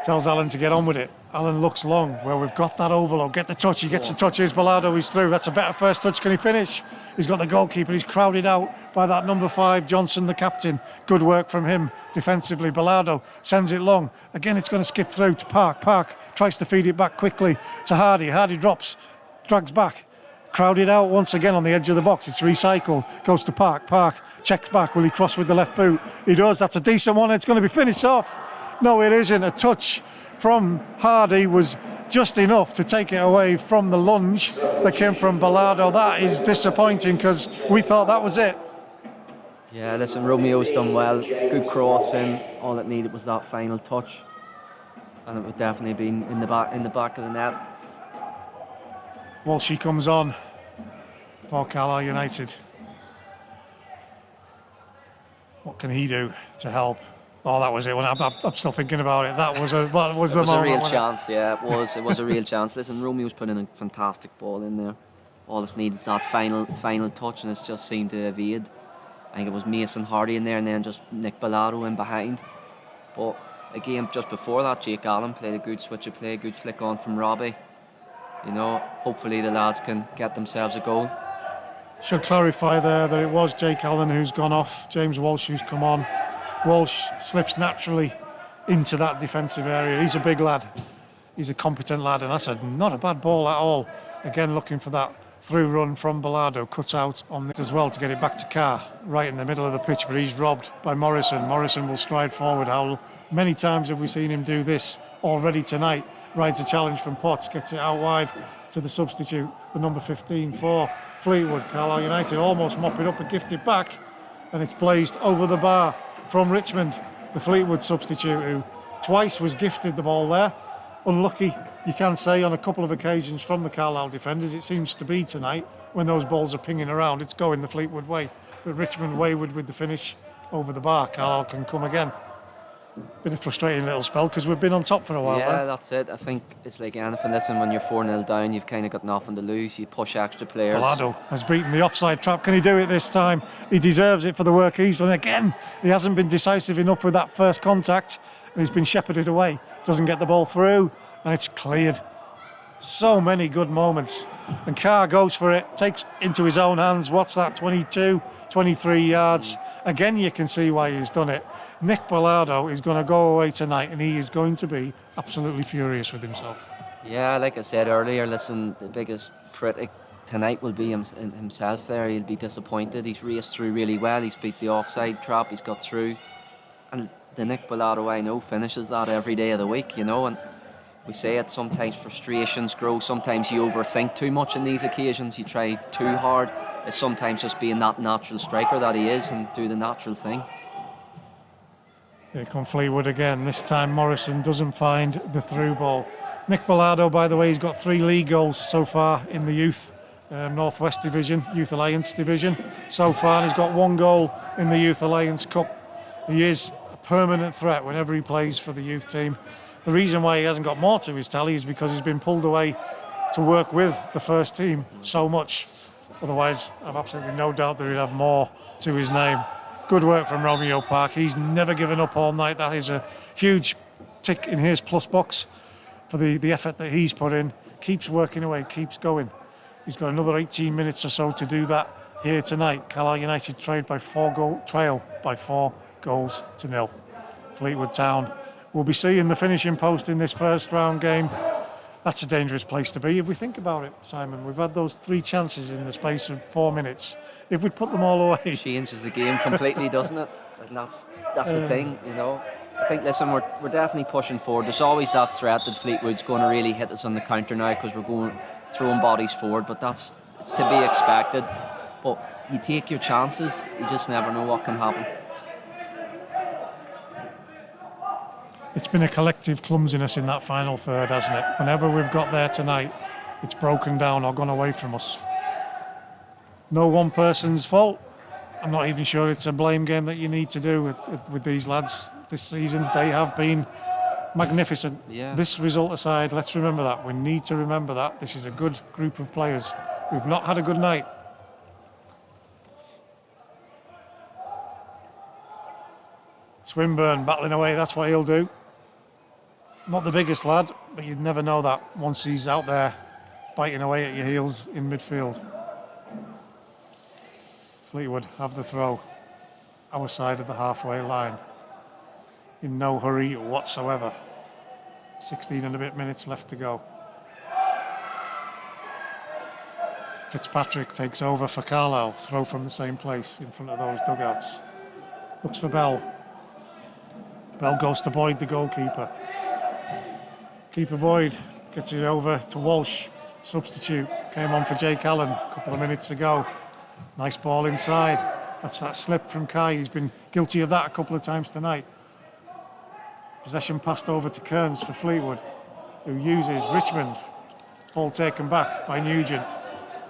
Tells Allen to get on with it. Allen looks long. Well, we've got that overload. Get the touch. He gets the touch. Here's Bilardo. He's through. That's a better first touch. Can he finish? He's got the goalkeeper. He's crowded out by that number 5, Johnson, the captain. Good work from him defensively. Bilardo sends it long. Again, it's going to skip through to Park. Park tries to feed it back quickly to Hardy. Hardy drops, drags back. Crowded out once again on the edge of the box. It's recycled. Goes to Park. Park checks back. Will he cross with the left boot? He does. That's a decent one. It's going to be finished off. No, it isn't. A touch from Hardy was just enough to take it away from the lunge that came from Bilardo. That is disappointing because we thought that was it. Yeah, listen, Romeo's done well. Good cross in. All it needed was that final touch, and it would definitely been in the back of the net. Walshy comes on for Carlisle United. What can he do to help? Oh, that was it. I'm still thinking about it. That was the moment. It was a real wasn't it? chance, yeah, it was. It was a real chance. Listen, Romeo's put in a fantastic ball in there. All it's needed is that final touch, and it's just seemed to evade. I think it was Mason Hardy in there, and then just Nick Bellado in behind. But again, just before that, Jake Allen played a good switch of play, good flick on from Robbie. You know, hopefully the lads can get themselves a goal. Should clarify there that it was Jake Allen who's gone off, James Walsh who's come on. Walsh slips naturally into that defensive area. He's a big lad. He's a competent lad, and that's not a bad ball at all. Again, looking for that through run from Bellado, cut out on it as well to get it back to Carr, right in the middle of the pitch, but he's robbed by Morrison. Morrison will stride forward. How many times have we seen him do this already tonight? Rides a challenge from Potts, gets it out wide to the substitute, the number 15 for Fleetwood. Carlisle United almost mop it up and gift it back, and it's blazed over the bar from Richmond, the Fleetwood substitute, who twice was gifted the ball there. Unlucky, you can say, on a couple of occasions from the Carlisle defenders. It seems to be tonight, when those balls are pinging around, it's going the Fleetwood way. But Richmond wayward with the finish over the bar. Carlisle can come again. Been a frustrating little spell because we've been on top for a while. Yeah, that's it. I think it's like anything. Listen, when you're 4-0 down, you've kind of got nothing to lose. You push extra players. Bellado has beaten the offside trap. Can he do it this time? He deserves it for the work he's done. Again, he hasn't been decisive enough with that first contact, and he's been shepherded away. Doesn't get the ball through, and it's cleared. So many good moments. And Carr goes for it, takes into his own hands. What's that, 22, 23 yards? Again, you can see why he's done it. Nick Bellado is going to go away tonight, and he is going to be absolutely furious with himself. Yeah, like I said earlier, listen, the biggest critic tonight will be himself there. He'll be disappointed. He's raced through really well. He's beat the offside trap. He's got through. And the Nick Bellado I know finishes that every day of the week, you know. And we say it, sometimes frustrations grow. Sometimes you overthink too much in these occasions. You try too hard. It's sometimes just being that natural striker that he is and do the natural thing. Here come Fleetwood again. This time Morrison doesn't find the through ball. Nick Bellado, by the way, he's got 3 league goals so far in the Youth Northwest Division, Youth Alliance Division so far, and he's got 1 goal in the Youth Alliance Cup. He is a permanent threat whenever he plays for the youth team. The reason why he hasn't got more to his tally is because he's been pulled away to work with the first team so much. Otherwise, I've absolutely no doubt that he'd have more to his name. Good work from Romeo Park. He's never given up all night. That is a huge tick in his plus box for the effort that he's put in. Keeps working away, keeps going. He's got another 18 minutes or so to do that here tonight. Carlisle United trail by 4 goals to nil. Fleetwood Town will be seeing the finishing post in this first round game. That's a dangerous place to be if we think about it, Simon. We've had those 3 chances in the space of 4 minutes. If we'd put them all away, Changes the game completely, doesn't it? And that's the thing, you know. I think, listen, we're definitely pushing forward. There's always that threat that Fleetwood's going to really hit us on the counter now because we're throwing bodies forward, but it's to be expected. But you take your chances, you just never know what can happen. it's been a collective clumsiness in that final third, hasn't it? Whenever we've got there tonight, it's broken down or gone away from us. No one person's fault. I'm not even sure it's a blame game that you need to do with these lads this season. They have been magnificent. Yeah. This result aside, let's remember that. We need to remember that. This is a good group of players. We've not had a good night. Swinburne battling away, that's what he'll do. Not the biggest lad, but you'd never know that once he's out there biting away at your heels in midfield. Fleetwood have the throw, our side of the halfway line. In no hurry whatsoever. 16 and a bit minutes left to go. Fitzpatrick takes over for Carlisle. Throw from the same place in front of those dugouts. Looks for Bell. Bell goes to Boyd, the goalkeeper. Keeper Boyd gets it over to Walsh. Substitute came on for Jake Allen a couple of minutes ago. Nice ball inside. That's that slip from Kai. He's been guilty of that a couple of times tonight. Possession passed over to Kearns for Fleetwood, who uses Richmond. Ball taken back by Nugent.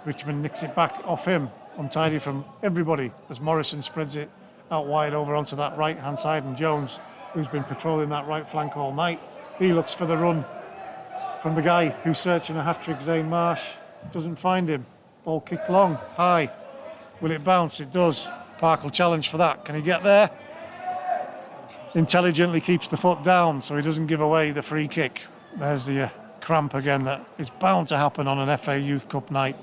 Richmond nicks it back off him. Untidy from everybody as Morrison spreads it out wide over onto that right hand side, and Jones who's been patrolling that right flank all night. He looks for the run from the guy who's searching a hat-trick, Zane Marsh. Doesn't find him. Ball kicked long, high. Will it bounce? It does. Park will challenge for that. Can he get there? Intelligently keeps the foot down so he doesn't give away the free kick. There's the cramp again that is bound to happen on an FA Youth Cup night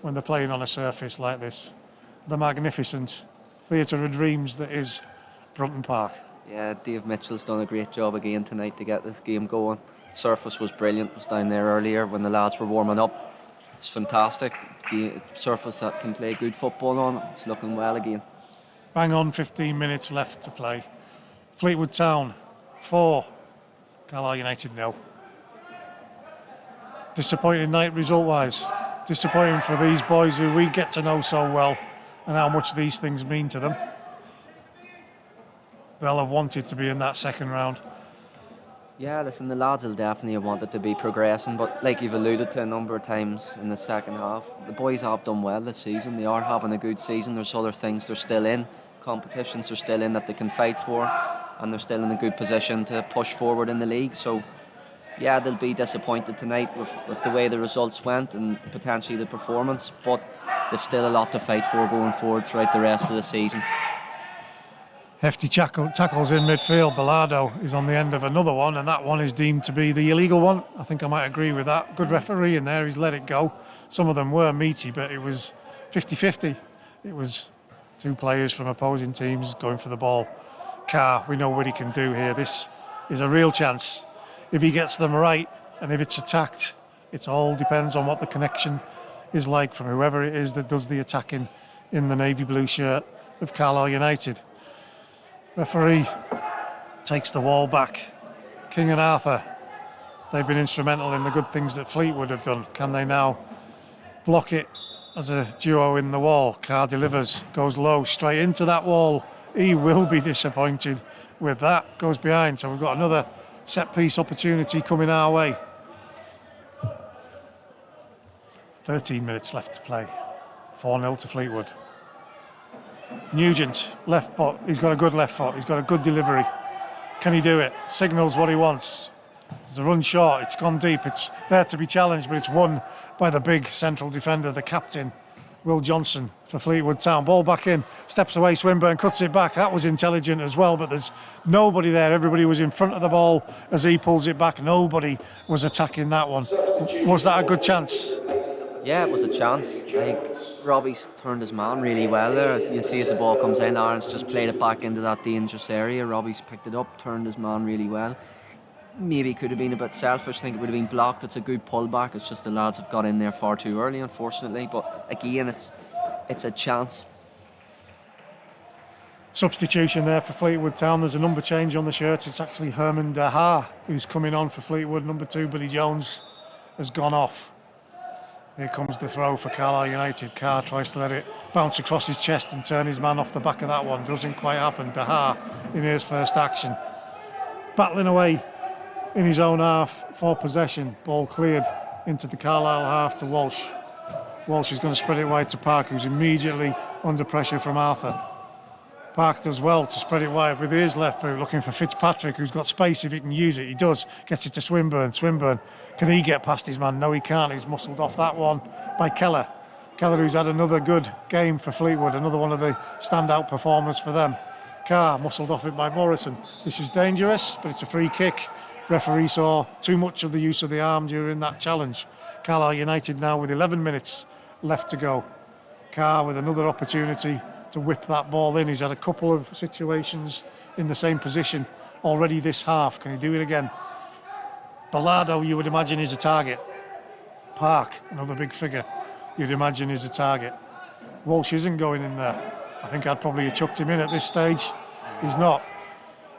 when they're playing on a surface like this. The magnificent theatre of dreams that is Brunton Park. Yeah, Dave Mitchell's done a great job again tonight to get this game going. Surface was brilliant. Was down there earlier when the lads were warming up. It's fantastic. Surface that can play good football on. It's looking well again. Bang on 15 minutes left to play. Fleetwood Town 4, Carlisle United 0. Disappointing night result-wise. Disappointing for these boys who we get to know so well and how much these things mean to them. They'll have wanted to be in that second round. Yeah, listen, the lads will definitely have wanted to be progressing, but like you've alluded to a number of times in the second half, the boys have done well this season. They are having a good season. There's other things they're still in, competitions they're still in that they can fight for, and they're still in a good position to push forward in the league. So yeah, they'll be disappointed tonight with the way the results went and potentially the performance, but they've still a lot to fight for going forward throughout the rest of the season. Hefty tackles in midfield. Bilardo is on the end of another one, and that one is deemed to be the illegal one. I think I might agree with that. Good referee in there, he's let it go. Some of them were meaty, but it was 50-50. It was two players from opposing teams going for the ball. Carr, we know what he can do here. This is a real chance. If he gets them right, and if it's attacked, it all depends on what the connection is like from whoever it is that does the attacking in the navy blue shirt of Carlisle United. Referee takes the wall back. King and Arthur, they've been instrumental in the good things that Fleetwood have done. Can they now block it as a duo in the wall? Carr delivers, goes low, straight into that wall. He will be disappointed with that. Goes behind, so we've got another set-piece opportunity coming our way. 13 minutes left to play. 4-0 to Fleetwood. Nugent, left foot, he's got a good left foot, he's got a good delivery. Can he do it? Signals what he wants. It's a run short, it's gone deep, it's there to be challenged, but it's won by the big central defender, the captain, Will Johnson for Fleetwood Town. Ball back in, steps away, Swinburne cuts it back. That was intelligent as well, but there's nobody there. Everybody was in front of the ball as he pulls it back. Nobody was attacking that one. Was that a good chance? Yeah, it was a chance. I think Robbie's turned his man really well there. As you see as the ball comes in, Aaron's just played it back into that dangerous area. Robbie's picked it up, turned his man really well. Maybe could have been a bit selfish. I think it would have been blocked. It's a good pullback. It's just the lads have got in there far too early, unfortunately. But again, it's a chance. Substitution there for Fleetwood Town. There's a number change on the shirt. It's actually Herman Daha who's coming on for Fleetwood. Number 2, Billy Jones, has gone off. Here comes the throw for Carlisle United. Carr tries to let it bounce across his chest and turn his man off the back of that one. Doesn't quite happen. Daha in his first action. Battling away in his own half for possession. Ball cleared into the Carlisle half to Walsh. Walsh is going to spread it wide to Park, who's immediately under pressure from Arthur. Park does well to spread it wide with his left boot, looking for Fitzpatrick, who's got space if he can use it. He does. Gets it to Swinburne. Swinburne, can he get past his man? No, he can't. He's muscled off that one by Keller. Keller, who's had another good game for Fleetwood, another one of the standout performers for them. Carr muscled off it by Morrison. This is dangerous, but it's a free kick. Referee saw too much of the use of the arm during that challenge. Carlisle United now with 11 minutes left to go. Carr with another opportunity to whip that ball in. He's had a couple of situations in the same position already this half. Can he do it again? Bilardo, you would imagine, is a target. Park, another big figure, you'd imagine is a target. Walsh isn't going in there. I think I'd probably have chucked him in at this stage. He's not.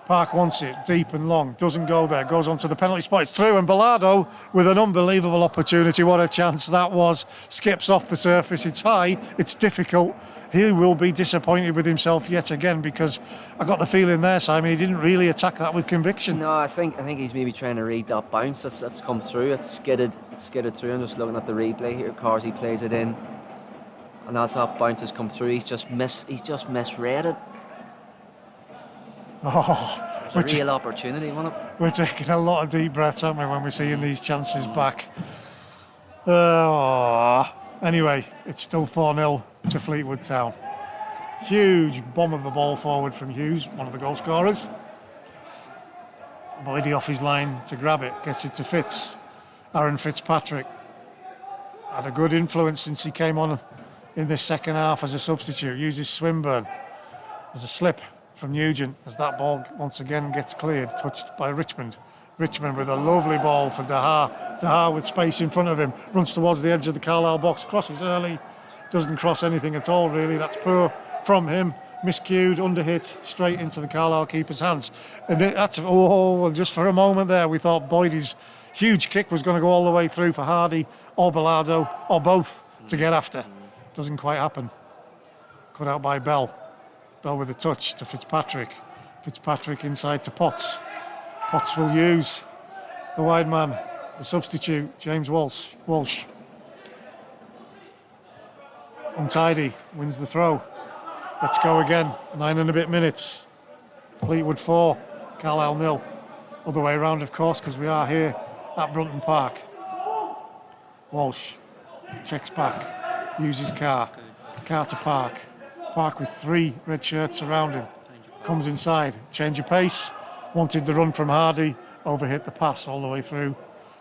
Park wants it deep and long, doesn't go there, goes on to the penalty spot, it's through, and Bilardo with an unbelievable opportunity. What a chance that was. Skips off the surface, it's high, it's difficult. He will be disappointed with himself yet again, because I got the feeling there, Simon, he didn't really attack that with conviction. No, I think he's maybe trying to read that bounce that's come through. It's skidded through. I'm just looking at the replay here. Carsey plays it in, and as that bounce has come through, he's just misread it. Oh, It's a real opportunity, wasn't it? We're taking a lot of deep breaths, aren't we, when we're seeing these chances back. Anyway, it's still 4-0 to Fleetwood Town. Huge bomb of a ball forward from Hughes, one of the goal scorers. Boydie off his line to grab it, gets it to Fitz. Aaron Fitzpatrick had a good influence since he came on in this second half as a substitute. Uses Swinburne. There's a slip from Nugent as that ball once again gets cleared, touched by Richmond. Richmond with a lovely ball for Daha. Daha with space in front of him, runs towards the edge of the Carlisle box, crosses early, doesn't cross anything at all really. That's poor from him. Miscued, underhit, straight into the Carlisle keeper's hands. And that's, just for a moment there, we thought Boydie's huge kick was going to go all the way through for Hardy or Bilardo or both to get after. Doesn't quite happen. Cut out by Bell. Bell with a touch to Fitzpatrick. Fitzpatrick inside to Potts. Potts will use the wide man, the substitute, James Walsh. Untidy, wins the throw. Let's go again, 9 and a bit minutes. Fleetwood 4, Carlisle 0. Other way around, of course, because we are here at Brunton Park. Walsh checks back, uses car to Park. Park with 3 red shirts around him. Comes inside, change of pace. Wanted the run from Hardy, overhit the pass all the way through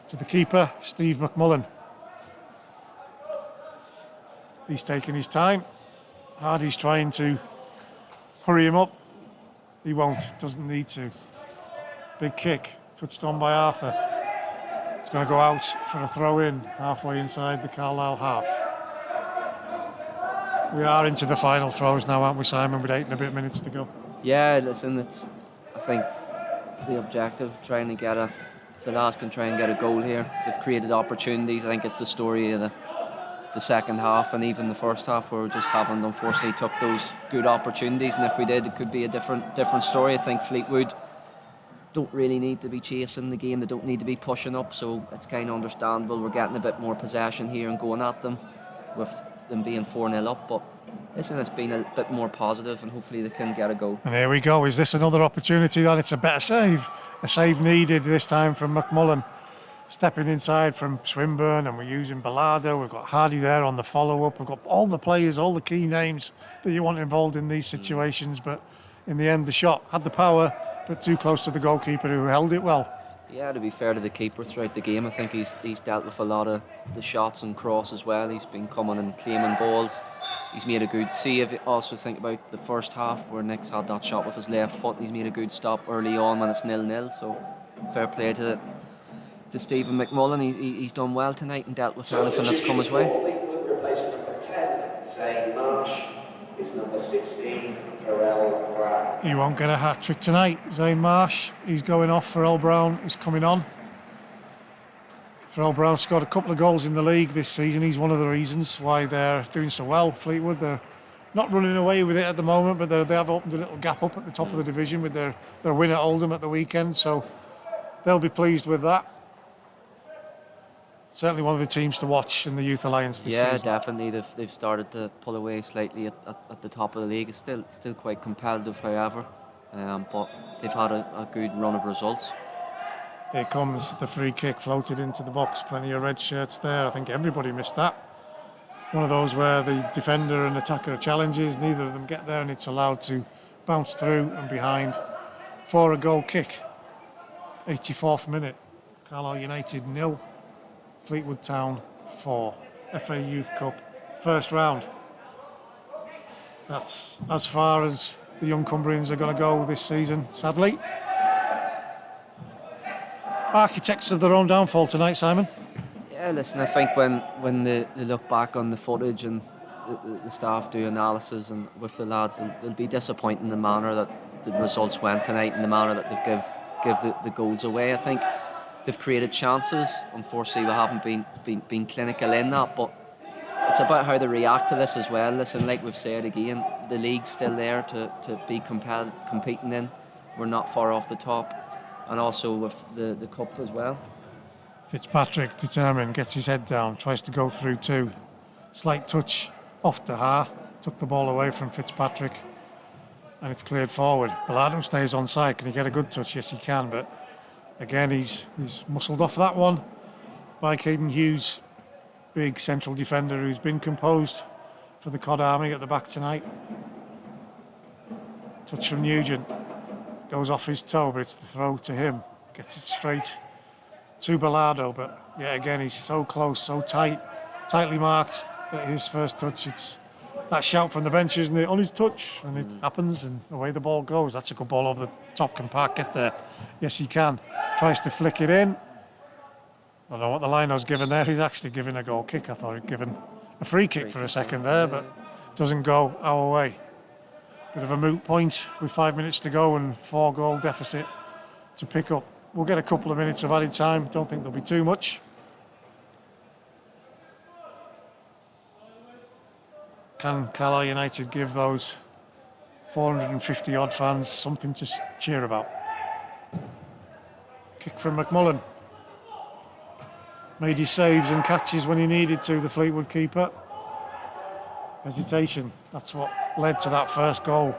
to the keeper, Steve McMullen. He's taking his time. Hardy's trying to hurry him up. He won't, doesn't need to. Big kick, touched on by Arthur. It's going to go out for a throw in, halfway inside the Carlisle half. We are into the final throws now, aren't we, Simon, with 8 and a bit minutes to go? Yeah, listen, I think the objective, trying to get if the lads can try and get a goal here, they've created opportunities. I think it's the story of the second half and even the first half where we just haven't unfortunately took those good opportunities, and if we did, it could be a different story. I think Fleetwood don't really need to be chasing the game, they don't need to be pushing up, so it's kind of understandable we're getting a bit more possession here and going at them with them being 4-0 up, but listen, it's been a bit more positive and hopefully they can get a goal. And here we go. Is this another opportunity then? It's a better save. A save needed this time from McMullen. Stepping inside from Swinburne, and we're using Bilardo. We've got Hardy there on the follow-up. We've got all the players, all the key names that you want involved in these situations, but in the end the shot had the power, but too close to the goalkeeper who held it well. Yeah, to be fair to the keeper throughout the game, I think he's dealt with a lot of the shots and cross as well. He's been coming and claiming balls. He's made a good save. Also think about the first half where Nick's had that shot with his left foot. He's made a good stop early on when it's 0-0, so fair play to Stephen McMullen. He's done well tonight and dealt with anything that's come his way. Fleetwood replacing number 10, Zane Marsh, is number 16, Pharrell Brown. He won't get a hat-trick tonight, Zane Marsh. He's going off. Pharrell Brown is coming on. Pharrell Brown scored a couple of goals in the league this season. He's one of the reasons why they're doing so well, Fleetwood. They're not running away with it at the moment, but they have opened a little gap up at the top of the division with their win at Oldham at the weekend, so they'll be pleased with that. Certainly one of the teams to watch in the Youth Alliance this season. Yeah, definitely. They've started to pull away slightly at the top of the league. It's still quite competitive, however, but they've had a good run of results. Here comes the free kick, floated into the box. Plenty of red shirts there. I think everybody missed that. One of those where the defender and attacker are challenges. Neither of them get there, and it's allowed to bounce through and behind for a goal kick. 84th minute. Carlisle United 0. Fleetwood Town 4, FA Youth Cup, first round. That's as far as the young Cumbrians are going to go this season, sadly. Architects of their own downfall tonight, Simon. Yeah, listen, I think when they look back on the footage and the staff do analysis and with the lads, they'll be disappointed in the manner that the results went tonight and the manner that they've give the goals away. I think they've created chances. Unfortunately, we haven't been clinical in that, but it's about how they react to this as well. Listen, like we've said again, the league's still there to be competing in. We're not far off the top, and also with the cup as well. Fitzpatrick, determined, gets his head down, tries to go through two. Slight touch off Daha, took the ball away from Fitzpatrick. and it's cleared forward. Bellardo stays on side. Can he get a good touch? Yes, he can, but again, he's muscled off that one by Caden Hughes, big central defender who's been composed for the Cod Army at the back tonight. Touch from Nugent, goes off his toe, but it's the throw to him. Gets it straight to Bellardo, but yeah, again, he's so close, so tightly marked that his first touch, it's that shout from the bench, isn't it? On his touch, and it happens, and away the ball goes. That's a good ball over the top. Can Park get there? Yes, he can. Tries to flick it in. I don't know what the line was given there. He's actually given a goal kick. I thought he'd given a free kick for a second there, but doesn't go our way. Bit of a moot point with 5 minutes to go and 4-goal deficit to pick up. We'll get a couple of minutes of added time. Don't think there'll be too much. Can Carlisle United give those 450 odd fans something to cheer about? Kick from McMullen. Made his saves and catches when he needed to, the Fleetwood keeper. Hesitation, that's what led to that first goal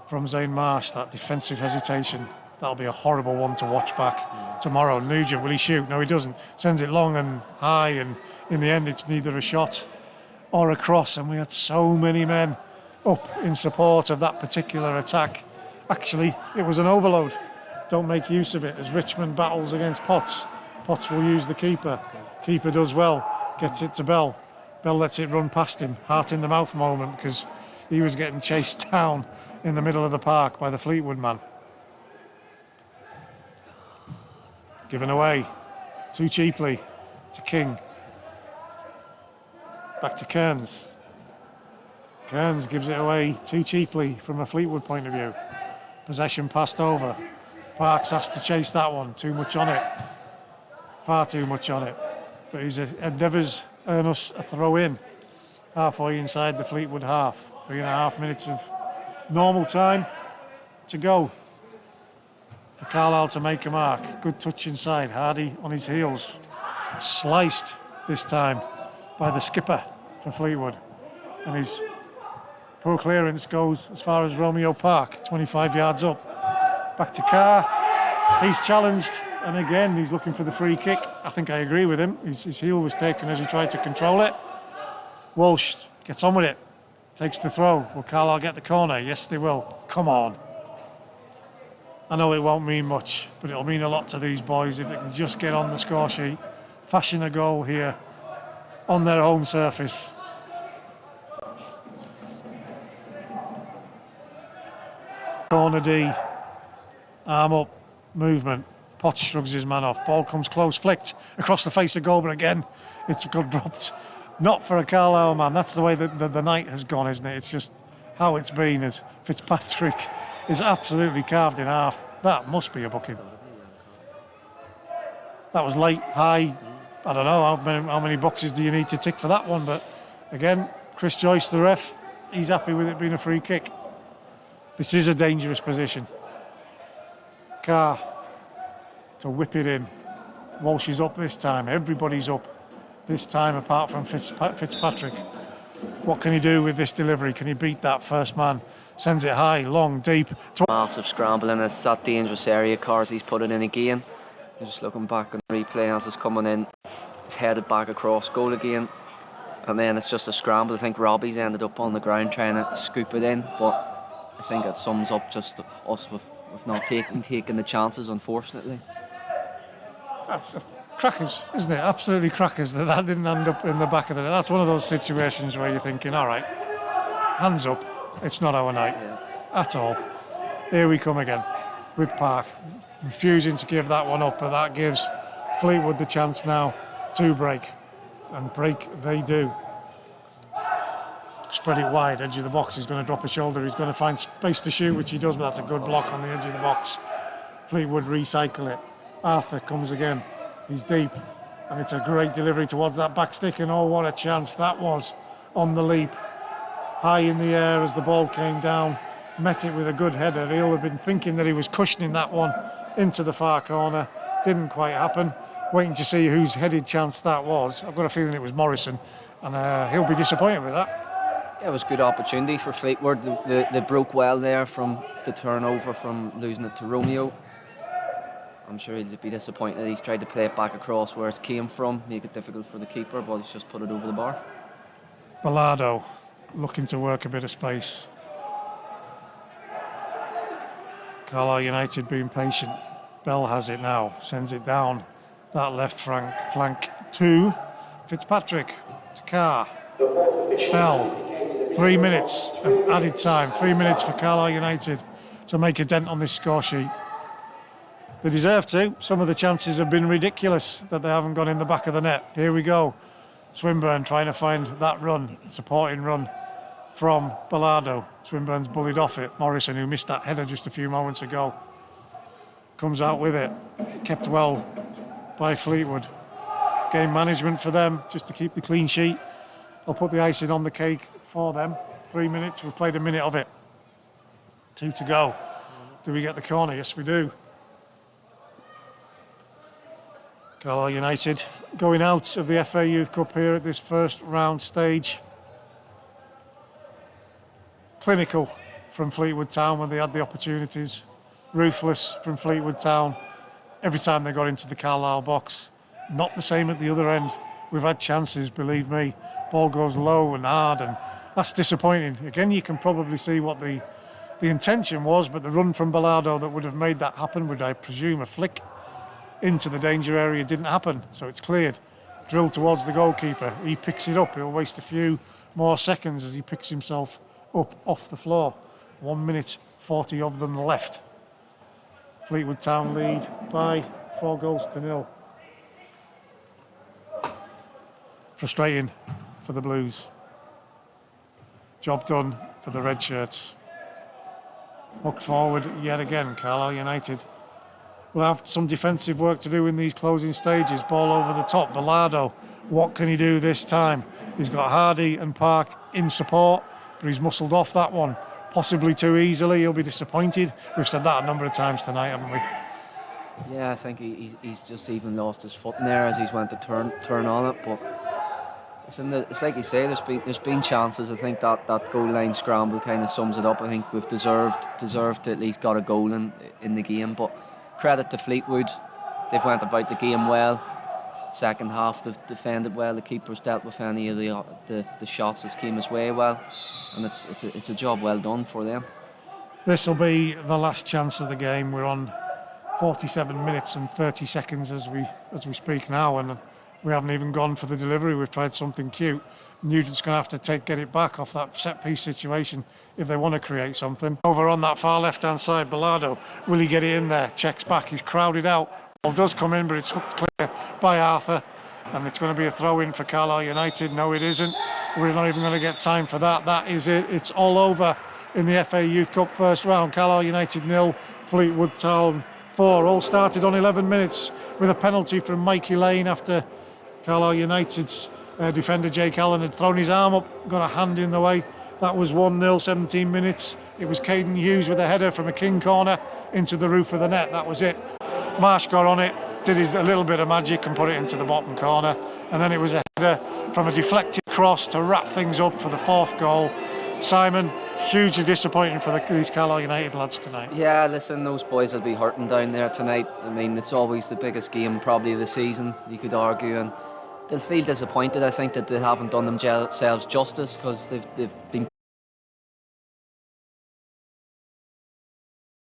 from Zane Marsh, that defensive hesitation. That'll be a horrible one to watch back tomorrow. Nugent, will he shoot? No, he doesn't. Sends it long and high, and in the end it's neither a shot or a cross, and we had so many men up in support of that particular attack. Actually, it was an overload. Don't make use of it as Richmond battles against Potts. Potts will use the keeper. Keeper does well, gets it to Bell. Bell lets it run past him. Heart in the mouth moment, because he was getting chased down in the middle of the park by the Fleetwood man. Given away too cheaply to King. Back to Kearns. Kearns gives it away too cheaply from a Fleetwood point of view. Possession passed over. Parks has to chase that one. Too much on it. Far too much on it. But his endeavours earn us a throw in. Halfway inside the Fleetwood half. 3.5 minutes of normal time to go. For Carlisle to make a mark. Good touch inside. Hardy on his heels. Sliced this time by the skipper for Fleetwood. And his poor clearance goes as far as Romeo Park, 25 yards up. Back to Carr. He's challenged, and again he's looking for the free kick. I think I agree with him. His heel was taken as he tried to control it. Walsh gets on with it. Takes the throw. Will Carlisle get the corner? Yes, they will. Come on. I know it won't mean much, but it'll mean a lot to these boys if they can just get on the score sheet, fashion a goal here on their home surface. Corner D, arm up, movement. Potts shrugs his man off. Ball comes close, flicked across the face of goal, but again, it's got dropped. Not for a Carlisle man. That's the way that the night has gone, isn't it? It's just how it's been. As Fitzpatrick is absolutely carved in half. That must be a booking. That was late, high. I don't know how many boxes do you need to tick for that one, but again, Chris Joyce, the ref, he's happy with it being a free kick. This is a dangerous position. Carr to whip it in. Walsh is up this time. Everybody's up this time apart from Fitzpatrick. What can he do with this delivery? Can he beat that first man? Sends it high, long, deep. Massive scramble, and it's that dangerous area. Carsey's put it in again. You're just looking back on the replay as it's coming in. It's headed back across goal again. And then it's just a scramble. I think Robbie's ended up on the ground trying to scoop it in, but I think it sums up just us with not taking the chances, unfortunately. That's crackers, isn't it? Absolutely crackers that didn't end up in the back of the net. That's one of those situations where you're thinking, all right, hands up, it's not our night at all. Here we come again with Park, refusing to give that one up, but that gives Fleetwood the chance now to break. And break they do. Spread it wide, edge of the box. He's going to drop a shoulder. He's going to find space to shoot, which he does, but that's a good block on the edge of the box. Fleetwood recycle it. Arthur comes again. He's deep, and it's a great delivery towards that back stick, and oh, what a chance that was on the leap. High in the air as the ball came down, met it with a good header. He'll have been thinking that he was cushioning that one into the far corner. Didn't quite happen. Waiting to see whose headed chance that was. I've got a feeling it was Morrison, and he'll be disappointed with that. Yeah, it was a good opportunity for Fleetwood. They broke well there from the turnover from losing it to Romeo. I'm sure he'd be disappointed. He's tried to play it back across where it came from, make it difficult for the keeper, but he's just put it over the bar. Bilardo looking to work a bit of space. Carlisle United being patient. Bell has it now, sends it down that left flank to Fitzpatrick, to Carr. Bell, 3 minutes of added time, 3 minutes for Carlisle United to make a dent on this score sheet. They deserve to. Some of the chances have been ridiculous that they haven't gone in the back of the net. Here we go. Swinburne trying to find that run, supporting run from Bilardo. Swinburne's bullied off it. Morrison, who missed that header just a few moments ago, comes out with it. Kept well by Fleetwood. Game management for them, just to keep the clean sheet. I'll put the icing on the cake for them. 3 minutes, we've played a minute of it. 2 to go. Do we get the corner? Yes, we do. Carlisle United going out of the FA Youth Cup here at this first round stage. Clinical from Fleetwood Town when they had the opportunities. Ruthless from Fleetwood Town every time they got into the Carlisle box. Not the same at the other end. We've had chances, believe me. Ball goes low and hard, and that's disappointing. Again, you can probably see what the intention was, but the run from Bilardo that would have made that happen, would I presume a flick into the danger area, didn't happen, so it's cleared. Drilled towards the goalkeeper. He picks it up. He'll waste a few more seconds as he picks himself up off the floor. 1 minute 40 of them left. Fleetwood Town lead by 4-0. Frustrating for the Blues. Job done for the red shirts. Look forward yet again, Carlisle United. We'll have some defensive work to do in these closing stages. Ball over the top. Bilardo, what can he do this time? He's got Hardy and Park in support, but he's muscled off that one. Possibly too easily. He'll be disappointed. We've said that a number of times tonight, haven't we? Yeah, I think he's just even lost his foot in there as he's went to turn on it. But it's like you say, there's been chances. I think that goal line scramble kind of sums it up. I think we've deserved to at least got a goal in the game. But credit to Fleetwood, they've went about the game well. Second half they've defended well. The keeper's dealt with any of the shots that came his way well, and it's a job well done for them. This will be the last chance of the game. We're on 47 minutes and 30 seconds as we speak now, and we haven't even gone for the delivery. We've tried something cute. Nugent's going to have to get it back off that set piece situation if they want to create something. Over on that far left hand side, Bilardo, will he get it in there? Checks back, he's crowded out. Ball does come in, but it's hooked clear by Arthur, and it's going to be a throw in for Carlisle United. No, it isn't. We're not even going to get time for that. That is it. It's all over in the FA Youth Cup first round. Carlisle United 0, Fleetwood Town 4. All started on 11 minutes with a penalty from Mikey Lane after Carlisle United's defender Jake Allen had thrown his arm up, got a hand in the way. That was 1-0, 17 minutes. It was Caden Hughes with a header from a king corner into the roof of the net. That was it. Marsh got on it, did a little bit of magic and put it into the bottom corner. And then it was a header from a deflected cross to wrap things up for the fourth goal. Simon, hugely disappointing for these Carlisle United lads tonight. Yeah, listen, those boys will be hurting down there tonight. I mean, it's always the biggest game probably of the season, you could argue, and they'll feel disappointed. I think that they haven't done themselves justice because they've been